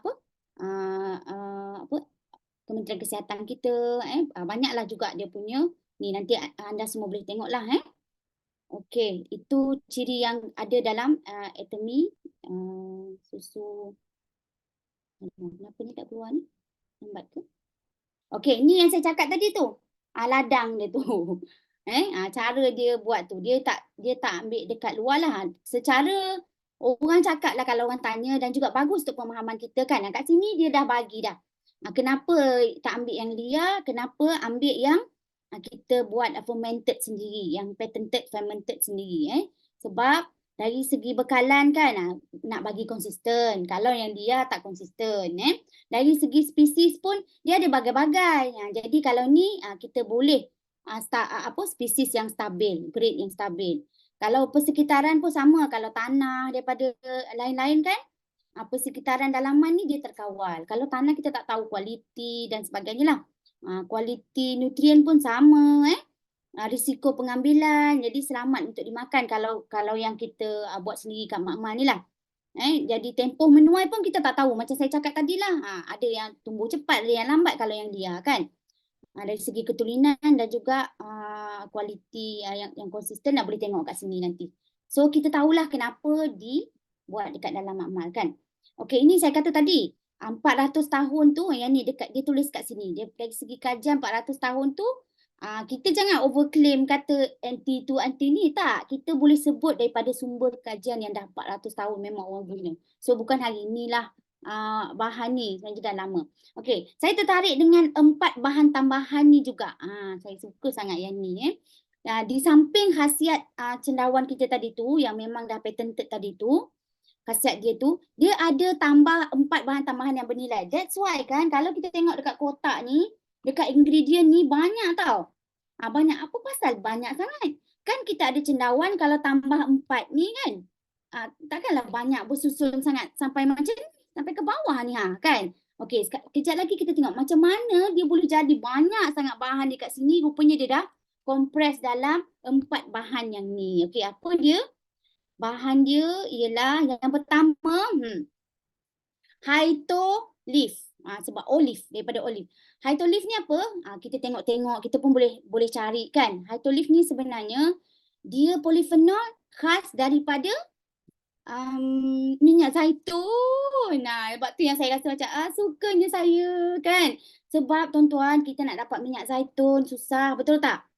Kementerian Kesihatan kita. Banyaklah juga dia punya ni, nanti anda semua boleh tengoklah. Okey, itu ciri yang ada dalam Atomy susu. Kenapa ni tak keluar ni? Lambat ke? Okey, ni yang saya cakap tadi tu. ladang dia tu. Cara dia buat tu dia tak ambil dekat luar lah. Secara orang cakap lah kalau orang tanya, dan juga bagus untuk pemahaman kita kan. Kat sini dia dah bagi dah. Kenapa tak ambil yang liar, kenapa ambil yang kita buat fermented sendiri, yang patented fermented sendiri. Sebab dari segi bekalan kan nak bagi konsisten. Kalau yang liar tak konsisten. Dari segi spesies pun dia ada bagai-bagai. Jadi kalau ni kita boleh spesies yang stabil, grade yang stabil. Kalau persekitaran pun sama, kalau tanah daripada lain-lain kan, persekitaran dalaman ni dia terkawal. Kalau tanah kita tak tahu kualiti dan sebagainya lah. Kualiti nutrien pun sama, risiko pengambilan, jadi selamat untuk dimakan kalau yang kita buat sendiri kat mak-mak ni lah. Jadi tempoh menuai pun kita tak tahu. Macam saya cakap tadi lah, ada yang tumbuh cepat, ada yang lambat kalau yang liar kan. Dari segi keturunan dan juga kualiti yang konsisten boleh tengok kat sini nanti. So kita tahulah kenapa dibuat dekat dalam makmal kan. Okey, ini saya kata tadi 400 tahun tu yang ni dekat dia tulis kat sini. Dia dari segi kajian 400 tahun tu kita jangan overclaim kata anti tu anti ni, tak. Kita boleh sebut daripada sumber kajian yang dah 400 tahun memang orang guna. So bukan hari inilah bahan ni sebenarnya dah lama. Okey, saya tertarik dengan 4 bahan tambahan ni juga. Saya suka sangat yang ni. Di samping khasiat cendawan kita tadi tu yang memang dah patented tadi tu, khasiat dia tu, dia ada tambah 4 bahan tambahan yang bernilai. That's why kan kalau kita tengok dekat kotak ni, dekat ingredient ni banyak tau. Banyak apa pasal? Banyak sangat. Kan kita ada cendawan kalau tambah 4 ni kan, takkanlah banyak bersusun sangat sampai macam ni, sampai ke bawah ni kan. Okey, kejap lagi kita tengok macam mana dia boleh jadi banyak sangat bahan dekat sini. Rupanya dia dah kompres dalam 4 bahan yang ni. Okey, apa dia? Bahan dia ialah yang pertama, Haitu leaf. Sebab olive, daripada olive. Haitu leaf ni apa? Kita tengok-tengok, kita pun boleh cari kan. Haitu leaf ni sebenarnya dia polifenol khas daripada minyak zaitun. Sebab tu yang saya rasa macam sukanya saya kan. Sebab tuan-tuan kita nak dapat minyak zaitun susah, betul tak?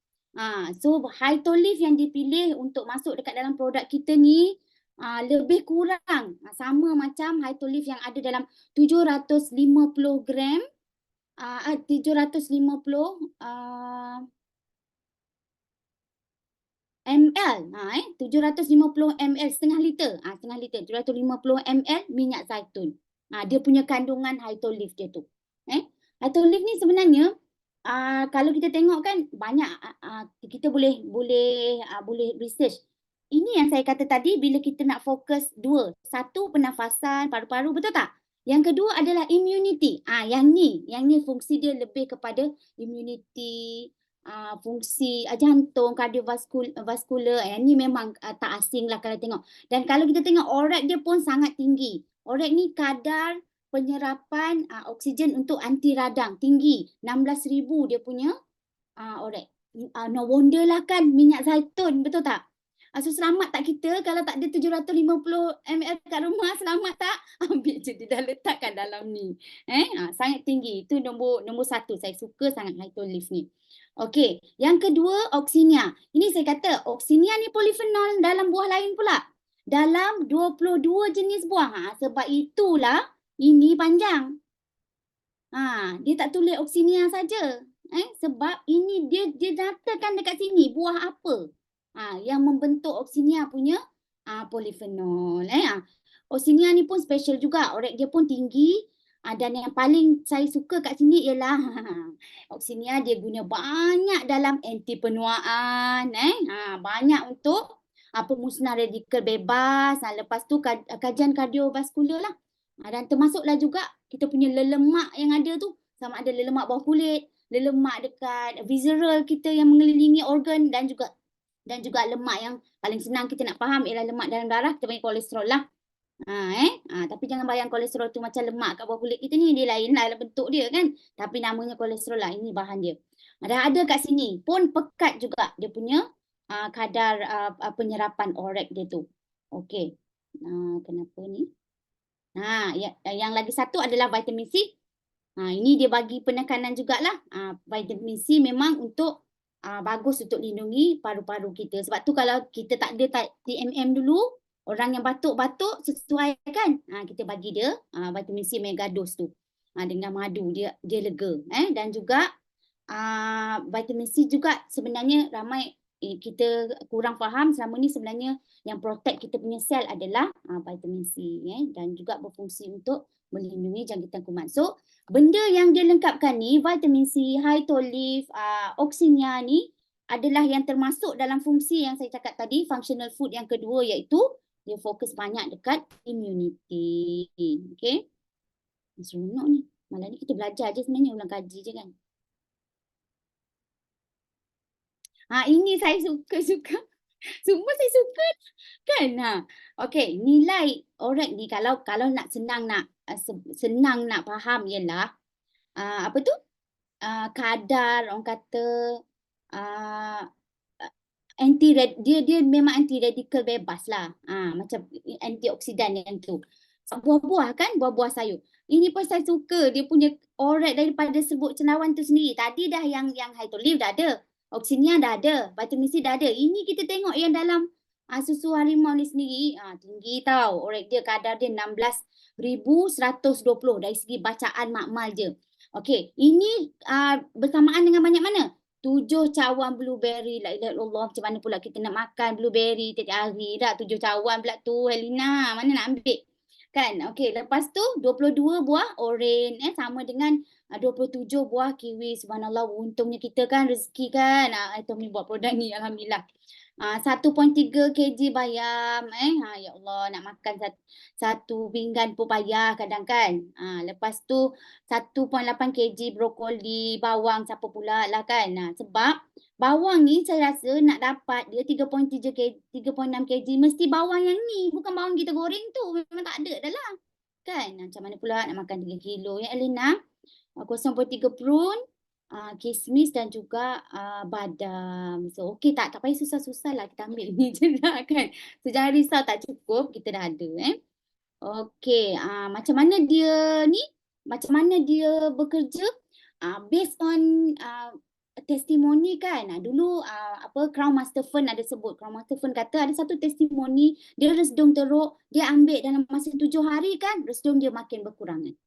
So Haitu leaf yang dipilih untuk masuk dekat dalam produk kita ni lebih kurang sama macam Haitu leaf yang ada dalam 750 gram 750 ml, 750 ml, setengah liter, 750 ml minyak zaitun. Dia punya kandungan Haitu leaf dia tu. Haitu leaf ni sebenarnya kalau kita tengok kan banyak kita boleh research. Ini yang saya kata tadi bila kita nak fokus 2. Satu pernafasan, paru-paru, betul tak? Yang kedua adalah immunity. Yang ni fungsi dia lebih kepada immunity, fungsi jantung, kardiovaskular. Yang ni memang tak asing lah kalau tengok. Dan kalau kita tengok ORAC dia pun sangat tinggi. ORAC ni kadar penyerapan oksigen untuk anti radang tinggi. 16,000 dia punya ORAC. No wonder lah kan minyak zaitun, betul tak? So selamat tak kita kalau tak ada 750 ml kat rumah, selamat tak? Ambil je, dia dah letakkan dalam ni. Sangat tinggi. Itu nombor 1. Saya suka sangat Haitu leaf ni. Okey, yang kedua Oxinia. Ini saya kata Oxinia ni polifenol dalam buah lain pula. Dalam 22 jenis buah. Sebab itulah ini panjang. Dia tak tulis Oxinia saja. Sebab ini dia nyatakan dekat sini buah apa yang membentuk Oxinia punya polifenol. Oxinia ni pun special juga. ORAC dia pun tinggi. Dan yang paling saya suka kat sini ialah Oxinia dia guna banyak dalam anti penuaan. Banyak untuk pemusnah radikal bebas. Lepas tu kajian kardiovaskular lah. Dan termasuklah juga kita punya lelemak yang ada tu. Sama ada lelemak bawah kulit, lelemak dekat visceral kita yang mengelilingi organ, dan juga lemak yang paling senang kita nak faham ialah lemak dalam darah, kita panggil kolesterol lah. Tapi jangan bayang kolesterol tu macam lemak kat bawah kulit kita ni, dia lain lah bentuk dia kan. Tapi namanya kolesterol lah, ini bahan dia. Dah ada kat sini, pun pekat juga dia punya kadar penyerapan ORAC dia tu. Okey, kenapa ni? Yang lagi satu adalah vitamin C. Ini dia bagi penekanan jugalah. Vitamin C memang untuk bagus untuk lindungi paru-paru kita. Sebab tu kalau kita tak ada TMM dulu, orang yang batuk-batuk sesuai kan, kita bagi dia vitamin C megadose tu. Dengan madu dia lega. Dan juga vitamin C juga sebenarnya ramai kita kurang faham selama ni sebenarnya yang protect kita punya sel adalah vitamin C dan juga berfungsi untuk melindungi jangkitan kuman. So benda yang dia lengkapkan ni, vitamin C, Hytolif, Oxinia ni adalah yang termasuk dalam fungsi yang saya cakap tadi, functional food yang kedua iaitu dia fokus banyak dekat immunity. Okay. Seronok ni. Malah ni kita belajar je sebenarnya, ulang kaji je kan. Ini saya suka. Semua saya suka kan. Okey, nilai ORAC ni kalau nak senang nak faham ialah apa tu? Kadar orang kata dia memang anti radikal bebas lah. Macam antioksidan yang tu. Buah-buah kan, buah-buah sayur. Ini pun saya suka dia punya ORAC daripada serbuk cendawan tu sendiri. Tadi dah yang Hytolif dah ada. Oksinia dah ada, vitamin C dah ada. Ini kita tengok yang dalam susu harimau ni sendiri, tinggi tau. ORAC dia, kadar dia 16,120 dari segi bacaan makmal je. Okey, ini bersamaan dengan banyak mana? 7 cawan blueberry. La ilaha illallah, macam mana pula kita nak makan blueberry tiap hari dah 7 cawan pula tu, Helena. Mana nak ambil? Kan? Okey, lepas tu 22 buah oren sama dengan 27 buah kiwi. Subhanallah, untungnya kita kan rezeki kan. Tommy buat produk ni, alhamdulillah. 1.3 kg bayam. Ya Allah, nak makan satu pinggan pun payah kadang kan. Lepas tu 1.8 kg brokoli, bawang, siapa pula lah kan. Sebab bawang ni saya rasa nak dapat dia 3.6 kg mesti bawang yang ni, bukan bawang kita goreng tu. Memang tak ada dah lah. Kan? Macam mana pula nak makan 3 kilo ya Elena? 0.3 prune, kismis dan juga badam. So okey tak payah susah-susah lah, kita ambil ni je lah kan. So jangan risau tak cukup, kita dah ada Okey, macam mana dia bekerja? Based on testimoni kan. Dulu Crown Master Fern ada sebut. Crown Master Fern kata ada satu testimoni, dia resdung teruk, dia ambil dalam masa 7 hari kan, resdung dia makin berkurangan.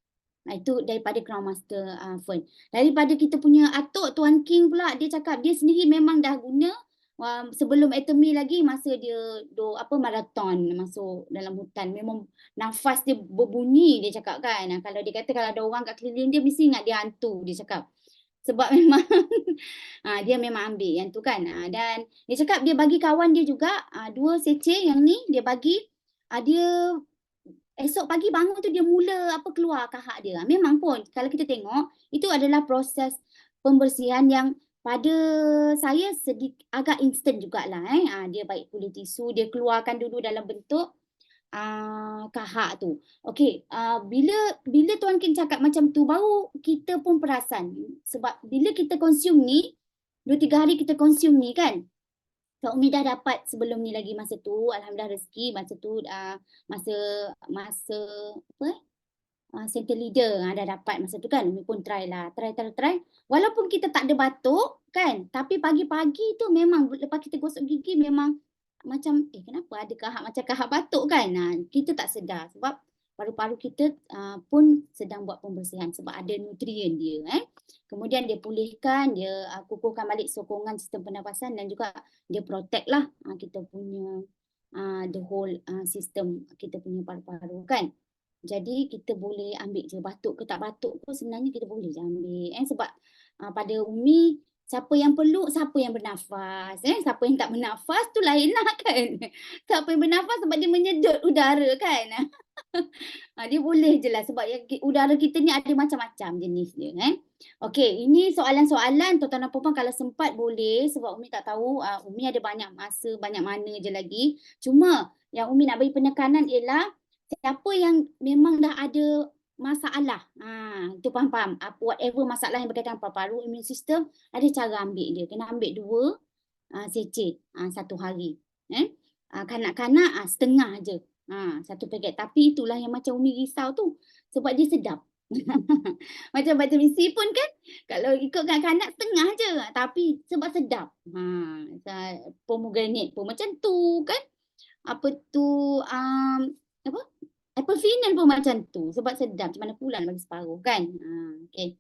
Itu daripada Crown Master Fern. Daripada kita punya atuk Tuan King pula, dia cakap dia sendiri memang dah guna sebelum Atomy lagi, masa dia maraton masuk dalam hutan. Memang nafas dia berbunyi, dia cakap kan. Kalau dia kata kalau ada orang kat keliling dia, mesti ingat dia hantu, dia cakap. Sebab memang dia memang ambil yang tu kan. Dan dia cakap dia bagi kawan dia juga 2 seceh yang ni, dia bagi dia esok pagi bangun tu dia mula keluar kahak dia. Memang pun kalau kita tengok itu adalah proses pembersihan yang pada saya agak instant jugalah dia baik kulit tisu, dia keluarkan dulu dalam bentuk kahak tu. Okey, bila Tuan King cakap macam tu baru kita pun perasan. Sebab bila kita consume ni 2-3 hari kita consume ni kan, Kak Umi dah dapat sebelum ni lagi masa tu, alhamdulillah rezeki masa tu masa center leader dah dapat masa tu kan. Umi pun try. Walaupun kita tak ada batuk kan, tapi pagi-pagi tu memang lepas kita gosok gigi memang macam kenapa ada kahak macam kahak batuk kan. Kita tak sedar sebab paru-paru kita pun sedang buat pembersihan sebab ada nutrien dia Kemudian dia pulihkan, dia kukuhkan balik sokongan sistem pernafasan dan juga dia protect lah kita punya the whole sistem kita punya paru-paru kan. Jadi kita boleh ambil je, batuk ke tak batuk pun sebenarnya kita boleh je ambil sebab pada Umi siapa yang perlu, siapa yang bernafas siapa yang tak bernafas tu lain lah kan. Siapa yang bernafas sebab dia menyedut udara kan. Dia boleh je lah sebab udara kita ni ada macam-macam jenis dia Okey, ini soalan-soalan tuan-tuan dan puan-puan kalau sempat boleh, sebab Umi tak tahu Umi ada banyak masa, banyak mana je lagi. Cuma yang Umi nak bagi penekanan ialah siapa yang memang dah ada masalah, itu faham-faham. Whatever masalah yang berkaitan paru-paru, immune system, ada cara ambil dia. Kena ambil 2 seceh 1 hari. Kanak-kanak setengah je. 1 paket. Tapi itulah yang macam Umi risau tu. Sebab dia sedap. Macam vitamin C pun kan, kalau ikut kanak-kanak setengah je. Tapi sebab sedap. Pomegranate pun macam tu kan. Apa tu, apa? Apple Finen pun macam tu. Sebab sedap. Macam mana pula nak bagi separuh kan. Okay.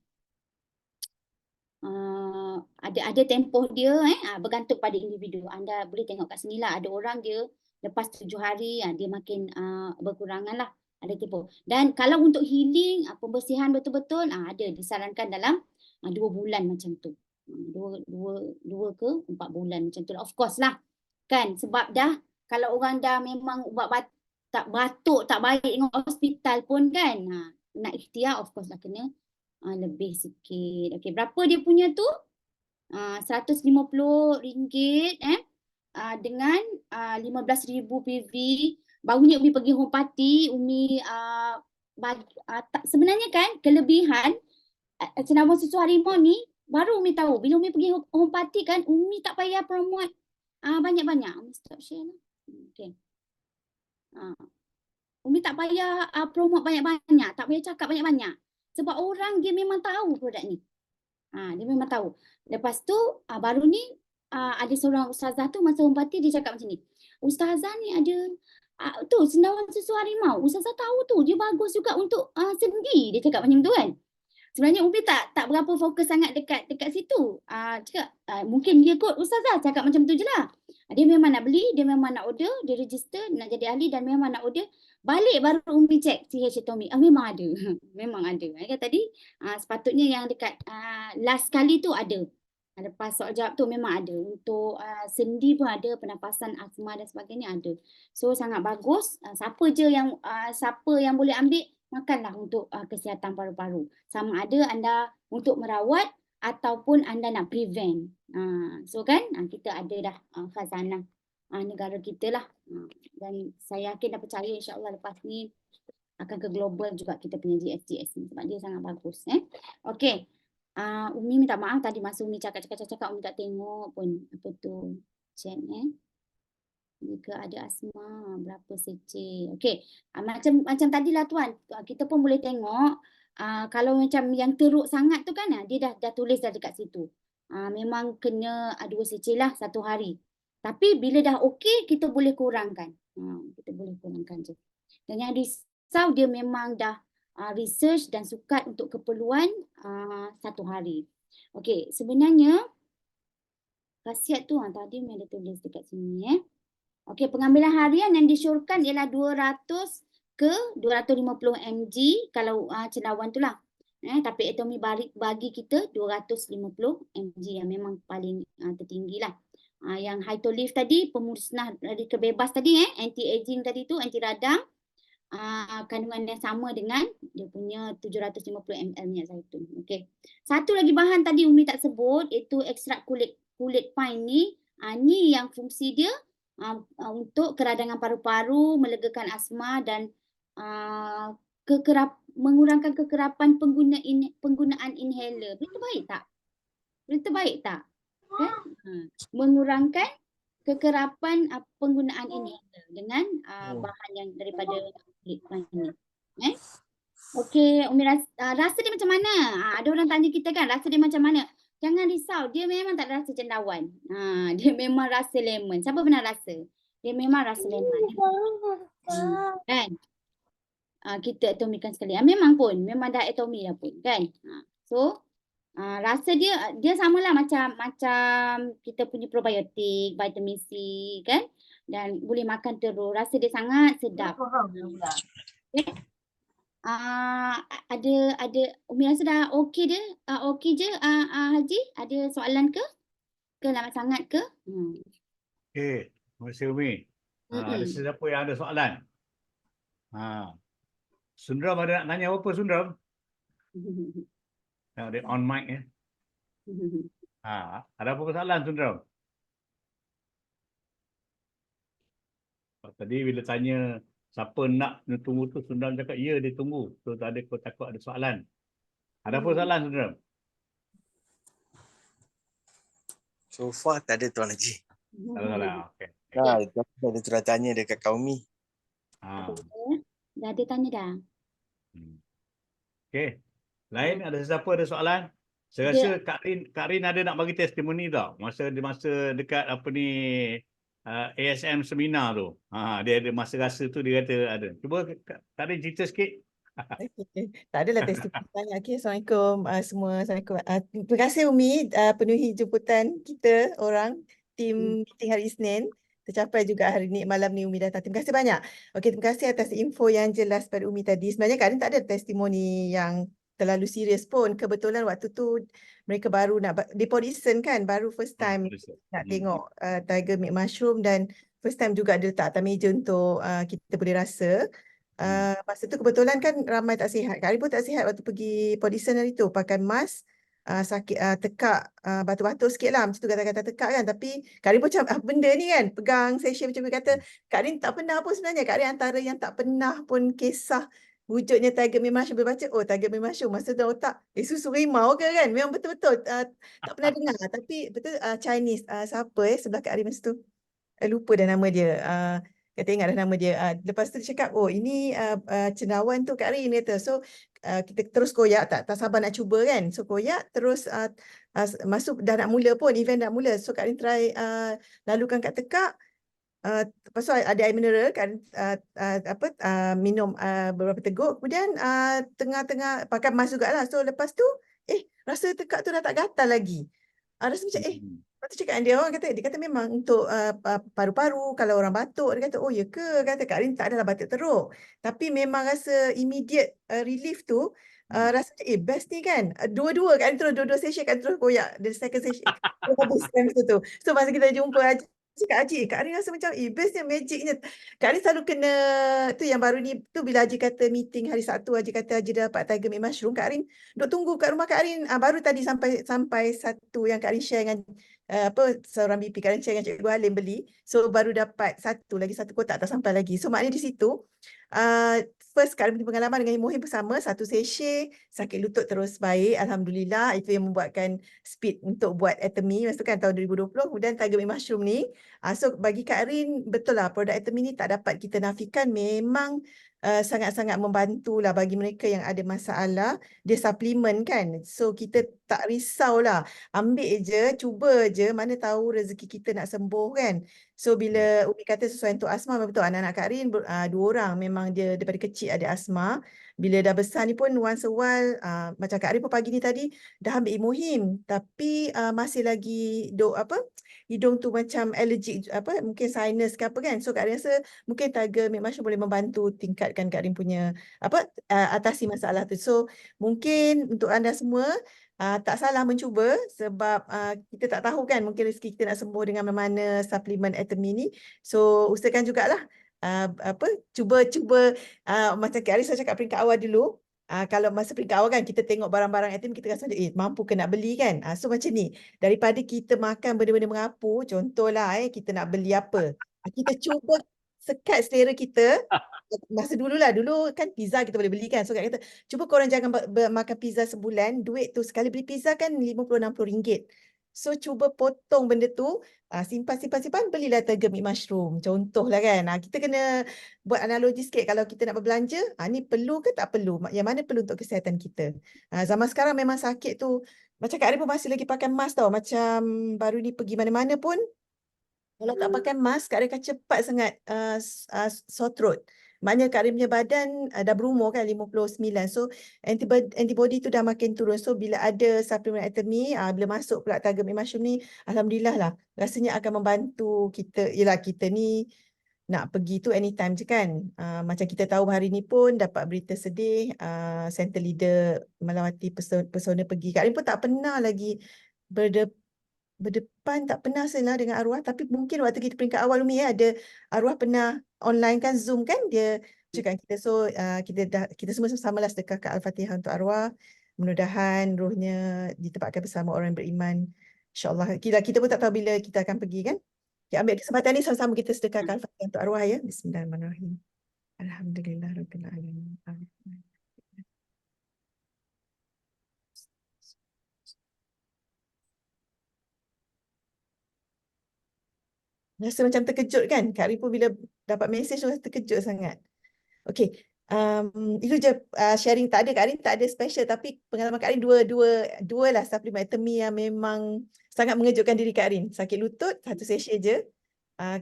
Ada tempoh dia bergantung pada individu. Anda boleh tengok kat sini lah, ada orang dia lepas 7 hari dia makin berkurangan lah, ada tempoh. Dan kalau untuk healing, pembersihan betul-betul ada disarankan dalam 2 bulan macam tu. 2 ke 4 bulan macam tu lah. Of course lah kan, sebab dah kalau orang dah memang ubat tak batuk tak baik dengan hospital pun kan, nak ikhtiar of course lah kena lebih sikit. Okey, berapa dia punya tu? RM150 dengan 15,000 PV. Barunya Umi pergi home party, Umi sebenarnya kan kelebihan cendawan susu harimau ni baru Umi tahu. Bila Umi pergi home party kan, Umi tak payah promote banyak-banyak. Umi stop share lah. Okey. Umi tak payah promote banyak-banyak, tak payah cakap banyak-banyak. Sebab orang dia memang tahu produk ni. Dia memang tahu. Lepas tu baru ni ada seorang ustazah tu masa home party dia cakap macam ni. Ustazah ni ada tu cendawan susu harimau. Ustazah tahu tu, dia bagus juga untuk sendi. Dia cakap macam tu kan. Sebenarnya Umi tak berapa fokus sangat dekat situ. Cakap mungkin dia kot ustazah cakap macam tu je lah. Dia memang nak beli, dia memang nak order, dia register nak jadi ahli dan memang nak order. Balik baru Umi cek CH Atomic. Memang ada. Memang ada. Tadi sepatutnya yang dekat last kali tu ada. Lepas soal jawab tu memang ada. Untuk sendi pun ada, pernafasan, asma dan sebagainya ada. So sangat bagus. Siapa yang boleh ambil, makanlah untuk kesihatan paru-paru. Sama ada anda untuk merawat ataupun anda nak prevent. So kan kita ada dah khazanah negara kita lah. Dan saya yakin dan percaya insyaAllah lepas ni akan ke global juga kita punya GSGS ni. Sebab dia sangat bagus. Okey. Umi minta maaf tadi masa Umi cakap Umi tak tengok pun apa tu chat jika ada asma berapa cc. Okey. Macam tadilah tuan, kita pun boleh tengok kalau macam yang teruk sangat tu kan dia dah tulis dah dekat situ. Memang kena 2 cc lah 1 hari. Tapi bila dah okey kita boleh kurangkan. Kita boleh kurangkan je. Dan yang risau dia memang dah research dan sukat untuk keperluan 1 hari. Okey, sebenarnya khasiat tu tadi ada tulis dekat sini Okey, pengambilan harian yang disyorkan ialah 200 ke 250 mg kalau cendawan tu lah. Tapi Atomy bagi kita 250 mg yang memang paling tertinggi lah. Yang Hytolift tadi, pemusnah radikal bebas tadi anti-aging tadi tu, anti radang. Kandungan yang sama dengan dia punya 750 ml minyak zaitun. Okey. Satu lagi bahan tadi Umi tak sebut, iaitu ekstrak kulit pine ni. Ni yang fungsi dia untuk keradangan paru-paru, melegakan asma dan mengurangkan kekerapan penggunaan inhaler. Berita baik tak? Berita baik tak? Mengurangkan kekerapan penggunaan inhaler dengan bahan yang daripada kulit pine ni. Okey, Umi rasa dia macam mana? Ada orang tanya kita kan, rasa dia macam mana? Jangan risau, dia memang tak rasa cendawan. Dia memang rasa lemon. Siapa pernah rasa? Dia memang rasa lemon. Kan? Kita atomikan sekali. Memang dah atomi dah pun. Kan? So, rasa dia samalah macam kita punya probiotik, vitamin C kan? Dan boleh makan terus. Rasa dia sangat sedap. Okay? Ada Umi rasa dah okey je Haji, ada soalan ke lama sangat ke? Okey, terima kasih Umi. Ada sesiapa yang ada soalan? Sundram ada nak tanya apa Sundram? Dia on mic ada apa soalan Sundram? Tadi bila tanya siapa nak tunggu tu, Sundram cakap ya dia tunggu. So tadi kau takut ada soalan. Ada apa soalan Sundram? So far tak ada Tuan Haji. Tak ada soalan. Okey. Ada tuan tanya dekat kaum ni. Dah ada tanya dah. Okey. Lain ada sesiapa ada soalan? Saya Dia rasa Kak Rin ada nak bagi testimoni tau. Masa dekat apa ni ASM seminar tu. Dia ada masa rasa tu dia kata ada. Cuba Kak Rin cerita sikit. Okay. Tak adalah testimoni banyak. Okay, Assalamualaikum semua. Assalamualaikum. Terima kasih Umi penuhi jemputan kita orang tim meeting hari Isnin. Tercapai juga hari ni malam ni Umi datang. Terima kasih banyak. Okey, terima kasih atas info yang jelas pada Umi tadi. Sebenarnya Karin tak ada testimoni yang terlalu serius pun. Kebetulan waktu tu mereka baru nak Depo Dixon kan, baru first time nak tengok Tiger Meat Mushroom dan first time juga dia letak atas meja untuk kita boleh rasa. Masa tu kebetulan kan ramai tak sihat. Kak Ari pun tak sihat waktu pergi Podison hari tu. Pakai mask, sakit, tekak, batuk-batuk sikit lah. Macam tu kata-kata tekak kan. Tapi Kak Ari pun macam, benda ni kan. Pegang session macam tu kata, Kak Ari tak pernah pun sebenarnya. Kak Ari antara yang tak pernah pun kisah wujudnya Tiger Meat Mushroom. Boleh baca, oh Tiger Meat Mushroom. Masa dalam otak, susu rimau ke kan? Memang betul-betul tak pernah dengar. Tapi betul Chinese, siapa sebelah Kak Ari masa tu? Lupa dah nama dia. Kata ingat dah nama dia. Lepas tu dia cakap, oh ini cendawan tu Kak Rin kata. So kita terus koyak, tak sabar nak cuba kan. So koyak terus masuk dah nak mula pun, event nak mula. So Kak Rin try lalukan kat tekak. Lepas tu ada air mineral kan, minum beberapa teguk. Kemudian tengah-tengah pakai mask jugalah. So lepas tu, rasa tekak tu dah tak gatal lagi. Rasa macam lepas tu cakap dia kata memang untuk paru-paru kalau orang batuk, dia kata oh ya ke, kata Kak Rin tak adalah batuk teruk, tapi memang rasa immediate relief tu rasa macam best ni kan. Dua-dua Kak Rin terus dua-dua session Kak Rin terus koyak the second session dia habis time tu. So masa kita jumpa cakap Haji, Kak Rin rasa macam bestnya, magicnya. Kak Rin selalu kena tu yang baru ni tu bila Haji kata meeting hari Sabtu, Haji kata Haji dapat Tiger Meat Mushroom, Kak Rin duk tunggu kat rumah Kak Rin. Baru tadi sampai satu yang Kak Rin share dengan seorang BP Kak Rin share dengan Cikgu Halim beli. So baru dapat satu kotak tak sampai lagi. So maknanya di situ first Kak Rin punya pengalaman dengan Imuhim bersama satu sesi, sakit lutut terus baik, alhamdulillah. Itu yang membuatkan speed untuk buat Atomy masa tu kan tahun 2020. Kemudian Tiger Meat Mushroom ni so bagi Kak Rin betul lah produk Atomy ni tak dapat kita nafikan, memang sangat-sangat membantu lah bagi mereka yang ada masalah. Dia suplemen kan, so kita tak risaulah, ambil je, cuba je, mana tahu rezeki kita nak sembuh kan. So bila Umi kata sesuai untuk asma, betul anak-anak Kak Rin dua orang memang dia daripada kecil ada asma. Bila dah besar ni pun once a while macam Kak Rin pun pagi ni tadi dah ambil Imuhim, tapi masih lagi hidung tu macam allergic mungkin sinus ke apa kan. So Kak Rin rasa mungkin Tiger Meat Mushroom boleh membantu tingkatkan Kak Rin punya atasi masalah tu. So mungkin untuk anda semua tak salah mencuba sebab kita tak tahu kan, mungkin rezeki kita nak sembuh dengan mana suplemen Atomy ni. So usahakan jugalah cuba macam Kak Aris saya cakap peringkat awal dulu. Kalau masa peringkat awal kan kita tengok barang-barang Atomy, kita rasa macam mampu ke nak beli kan. So macam ni, daripada kita makan benda-benda mengapu, contohlah kita nak beli apa, kita cuba sekat selera kita. Masa dulu kan pizza kita boleh beli kan. So Kak kata, cuba korang jangan makan pizza sebulan. Duit tu sekali beli pizza kan RM50-60. So cuba potong benda tu, simpan, belilah Tiger Meat Mushroom. Contoh lah kan. Kita kena buat analogi sikit. Kalau kita nak berbelanja, ni perlu ke tak perlu? Yang mana perlu untuk kesihatan kita? Zaman sekarang memang sakit tu. Macam Kak Ari pun masih lagi pakai mask tau. Macam baru ni pergi mana-mana pun, kalau tak pakai mask, Kak Rin akan cepat sangat sore throat. Maknanya Kak Rin punya badan dah berumur kan 59. So antibody tu dah makin turun. So bila ada suplemen Atomy, bila masuk pula Tiger Meat Mushroom ni, alhamdulillah lah. Rasanya akan membantu kita. Yelah kita ni nak pergi tu anytime je kan. Macam kita tahu hari ni pun dapat berita sedih. Center leader melawati persona pergi. Kak Rin pun tak pernah lagi berdepan, tak pernah saya dengan arwah, tapi mungkin waktu kita peringkat awal Umi ada arwah pernah online kan, Zoom kan, dia cakap kita. So kita semua sama-samalah sedekah ke Al-Fatihah untuk arwah, mudah-mudahan rohnya ditempatkan bersama orang yang beriman, insyaAllah. Kita pun tak tahu bila kita akan pergi kan. Ambil kesempatan ni sama-sama kita sedekah ke Al-Fatihah untuk arwah ya. Bismillahirrahmanirrahim. Alhamdulillahirabbil alamin. Rasa macam terkejut kan? Kak Ri pun bila dapat mesej tu rasa terkejut sangat. Okey, Itu je sharing, tak ada Kak Arin, tak ada special, tapi pengalaman Kak Arin dua lah supplementary yang memang sangat mengejutkan diri Kak Arin. Sakit lutut, satu session je.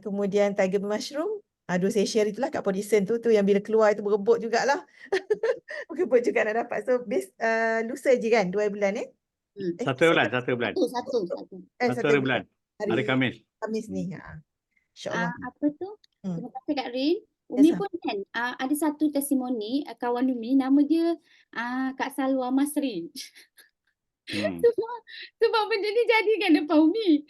Kemudian tiger mushroom, dua session itulah kat Podison tu yang bila keluar itu berebut jugalah. Berebut juga nak dapat. So lusa je kan 2 bulan Satu bulan. Satu. satu Satu hari bulan. hari Hari Khamis. Khamis ni. InsyaAllah. Apa tu? Terima kasih Kak Rin. Yes, Umi ma'am. pun kan ada satu testimoni kawan Umi, nama dia Kak Salwa Masri. Sebab benda ni jadi kan depan Umi.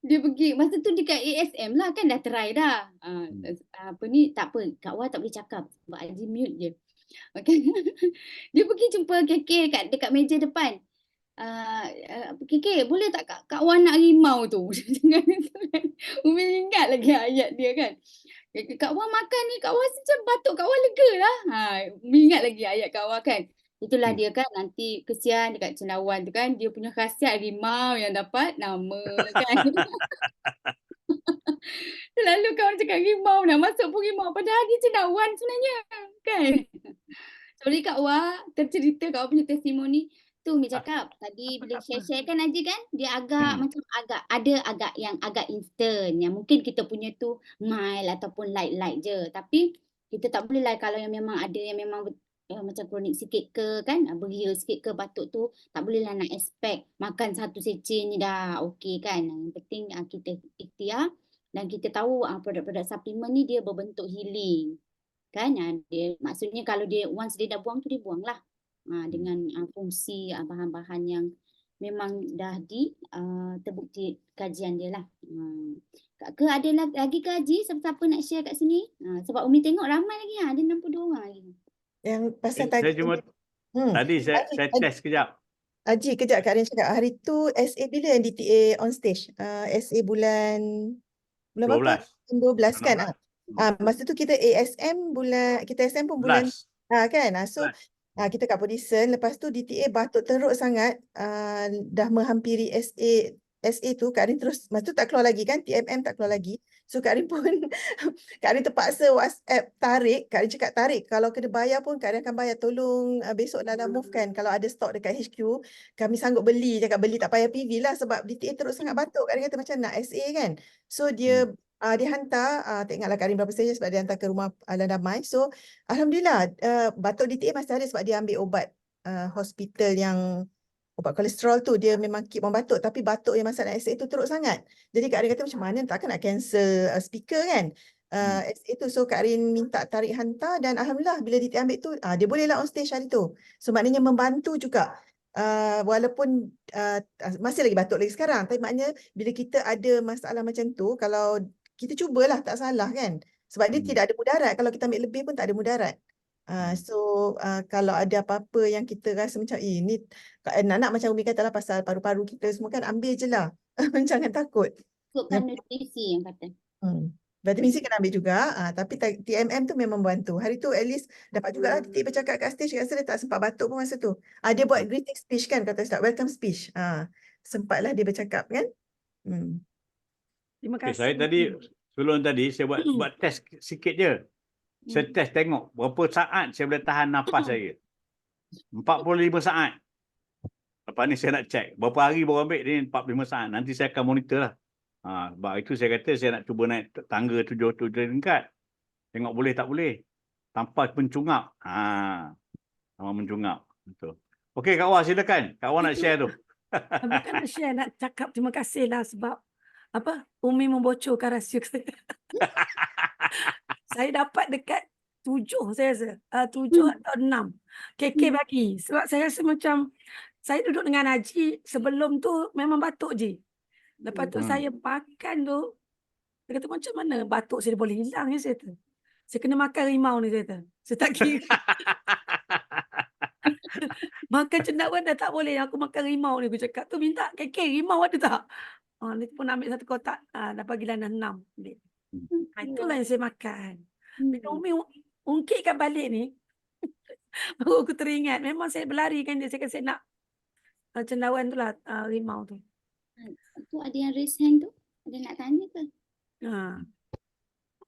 Dia pergi masa tu dekat ASM lah kan, dah try dah. Tak apa, Kak Wah tak boleh cakap sebab Haji mute je. Okay. Dia pergi jumpa KK dekat meja depan. KK, boleh tak Kak Wah nak rimau tu? Umi ingat lagi ayat dia kan. Kak Wah makan ni, Kak Wah macam batuk, Kak Wah lega lah. Umi ingat lagi ayat Kak Wah kan. Itulah dia kan, nanti kesian dekat cendawan tu kan, dia punya khasiat rimau yang dapat nama kan. Selalu kawan cakap rimau, nak masuk pun rimau, padahal dia cendawan sebenarnya kan. Sorry Kak Wah, tercerita Kak Wah punya testimoni. Tu Umi cakap tadi bila share-share kan Haji kan, dia macam agak instant, yang mungkin kita punya tu mild ataupun light je, tapi kita tak boleh lah kalau yang memang ada yang memang macam kronik sikit ke kan, beria sikit ke batuk tu, tak boleh lah nak expect makan satu secin ni dah okey kan. Yang penting kita ikhtiar dan kita tahu produk-produk suplemen ni dia berbentuk healing kan. Dia maksudnya kalau dia once dia dah buang tu dia buang lah dengan fungsi bahan-bahan yang memang dah terbukti kajian dia lah. Ke ada lagi ke Haji, siapa-siapa nak share kat sini? Sebab Umi tengok ramai lagi, ada 62 orang lagi. Yang pasal Saya tadi cuma tadi saya test kejap. Haji, kejap Kak Arin cakap hari tu SA bila yang DTA on stage? SA bulan berapa? 12 kan? Masa tu kita ASM pun bulan 11. kan? So kita kat Podison, lepas tu DTA batuk teruk sangat, dah menghampiri SA tu, Kak Arin terus, masa tu tak keluar lagi kan, TMM tak keluar lagi. So Kak Arin pun, Kak Arin terpaksa WhatsApp tarik, Kak Arin cakap tarik, kalau kena bayar pun Kak Arin akan bayar, tolong besok Nana move kan, kalau ada stok dekat HQ, kami sanggup beli, cakap beli tak payah PV lah sebab DTA teruk sangat batuk. Kak Arin kata macam nak SA kan. So dia hantar, tak ingatlah Kak Arin berapa saja sebab dia hantar ke rumah Alan Damai. So Alhamdulillah batuk DTA masih ada sebab dia ambil ubat hospital yang ubat kolesterol tu, dia memang keep on batuk, tapi batuk yang masa nak SA tu teruk sangat. Jadi Kak Arin kata macam mana, takkan nak cancel speaker kan SA tu. So Kak Arin minta tarik hantar dan Alhamdulillah bila DTA ambil tu dia boleh lah on stage hari tu. So maknanya membantu juga. Walaupun masih lagi batuk lagi sekarang, tapi maknanya bila kita ada masalah macam tu, kalau kita cubalah, tak salah kan, sebab dia tidak ada mudarat. Kalau kita ambil lebih pun tak ada mudarat. So kalau ada apa-apa yang kita rasa macam ni nak macam Umi kata lah pasal paru-paru kita semua kan, ambil je lah. Jangan takut. Ikutkan nutrisi yang kata. Vitamin C kena ambil juga, tapi TMM tu memang bantu. Hari tu at least dapat jugalah titik bercakap kat stage, rasa dia tak sempat batuk pun masa tu. Dia buat greeting speech kan, kata start welcome speech. Sempatlah dia bercakap kan. Terima kasih. Saya tadi, sebelum tadi saya buat test sikit je. Saya test tengok berapa saat saya boleh tahan nafas saya. 45 saat. Lepas ni saya nak check berapa hari baru ambil ni, 45 saat. Nanti saya akan monitor lah. Sebab itu saya kata saya nak cuba naik tangga 7 tingkat. Tengok boleh tak boleh. Tanpa mencungap. Tanpa mencungap. Betul. Okey Kak Wah, silakan. Kak Wah nak share tu. Bukan nak share, nak cakap terima kasih lah sebab Umi membocorkan rahsia saya. Saya dapat dekat 7 saya rasa. 7 atau 6. KK bagi. Sebab saya rasa macam saya duduk dengan Haji sebelum tu memang batuk je. Lepas tu saya makan tu, saya kata macam mana batuk saya boleh hilang ya, saya kata. Saya kena makan rimau ni, saya kata. Saya tak kira. Makan cendawan dah tak boleh, aku makan rimau ni. Aku cakap tu minta KK rimau ada tak? Dia pun ambil satu kotak, dah bagilah 6. Itulah yang saya makan. Bila Umi ungkitkan balik ni, baru aku teringat. Memang saya berlari kan dia, saya kata saya nak cendawan tu lah, rimau tu. Tu ada yang raise hand tu, ada nak tanya ke?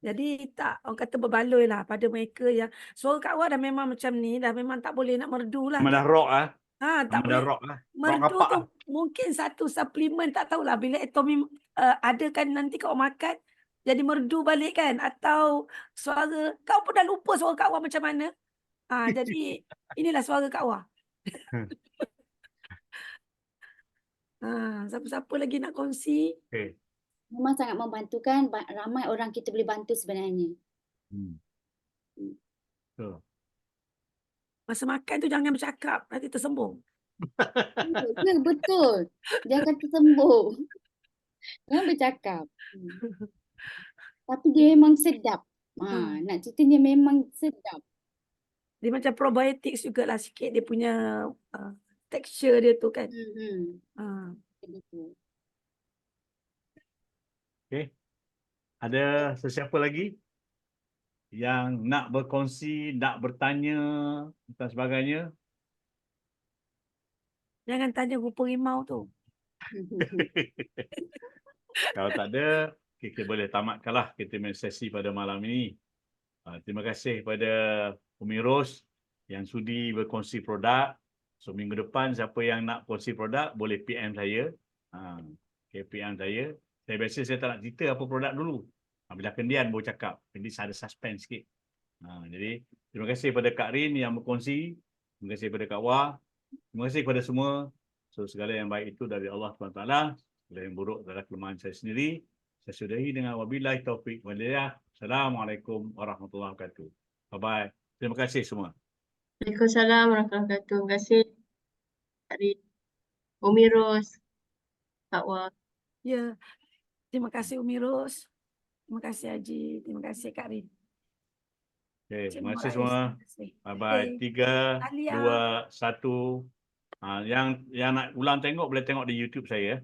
Jadi tak orang kata berbaloi lah pada mereka yang suara Kak Wah dah memang macam ni, dah memang tak boleh nak merdu lah. Memang dah rock ah. Tak Memang dah boleh rock lah. Rock merdu kapak tu lah. mungkin satu suplemen tak tahulah bila Atomy ada kan nanti kau makan jadi merdu balik kan atau suara kau pun dah lupa suara Kak Wah macam mana. Jadi inilah suara Kak Wah. Siapa-siapa lagi nak kongsi? Okay. Memang sangat membantu kan. Ramai orang kita boleh bantu sebenarnya. So. Hmm. Masa makan tu jangan bercakap, nanti tersembung. Ya, betul. Jangan tersembung. Jangan bercakap. Tapi dia memang sedap. Nak cerita dia memang sedap. Dia macam probiotics jugalah sikit dia punya texture dia tu kan. Begitu. Okay. Ada sesiapa lagi yang nak berkongsi, nak bertanya dan sebagainya? Jangan tanya rupa rimau tu. Kalau tak ada, kita boleh tamatkanlah kita punya sesi pada malam ini. Terima kasih kepada Umi Ros yang sudi berkongsi produk. So minggu depan siapa yang nak kongsi produk boleh PM saya. Okay, PM saya. Saya tak nak cerita apa produk dulu. Bila kendian baru cakap. Jadi ada suspense sikit. Jadi terima kasih kepada Kak Rin yang berkongsi. Terima kasih kepada Kak Wah. Terima kasih kepada semua. So segala yang baik itu dari Allah SWT. Segala yang buruk adalah kelemahan saya sendiri. Saya sudahi dengan wabillahi taufiq wal hidayah. Assalamualaikum warahmatullahi wabarakatuh. Bye-bye. Terima kasih semua. Waalaikumsalam warahmatullahi wabarakatuh. Terima kasih Kak Rin, Umi Ros, Kak Wah. Ya. Terima kasih Umi Ros. Terima kasih Haji. Terima kasih Kak Rin. Okay, terima kasih Rais, semua. terima kasih. Bye-bye. Okay. 3, 2, 1. Yang nak ulang tengok boleh tengok di YouTube saya.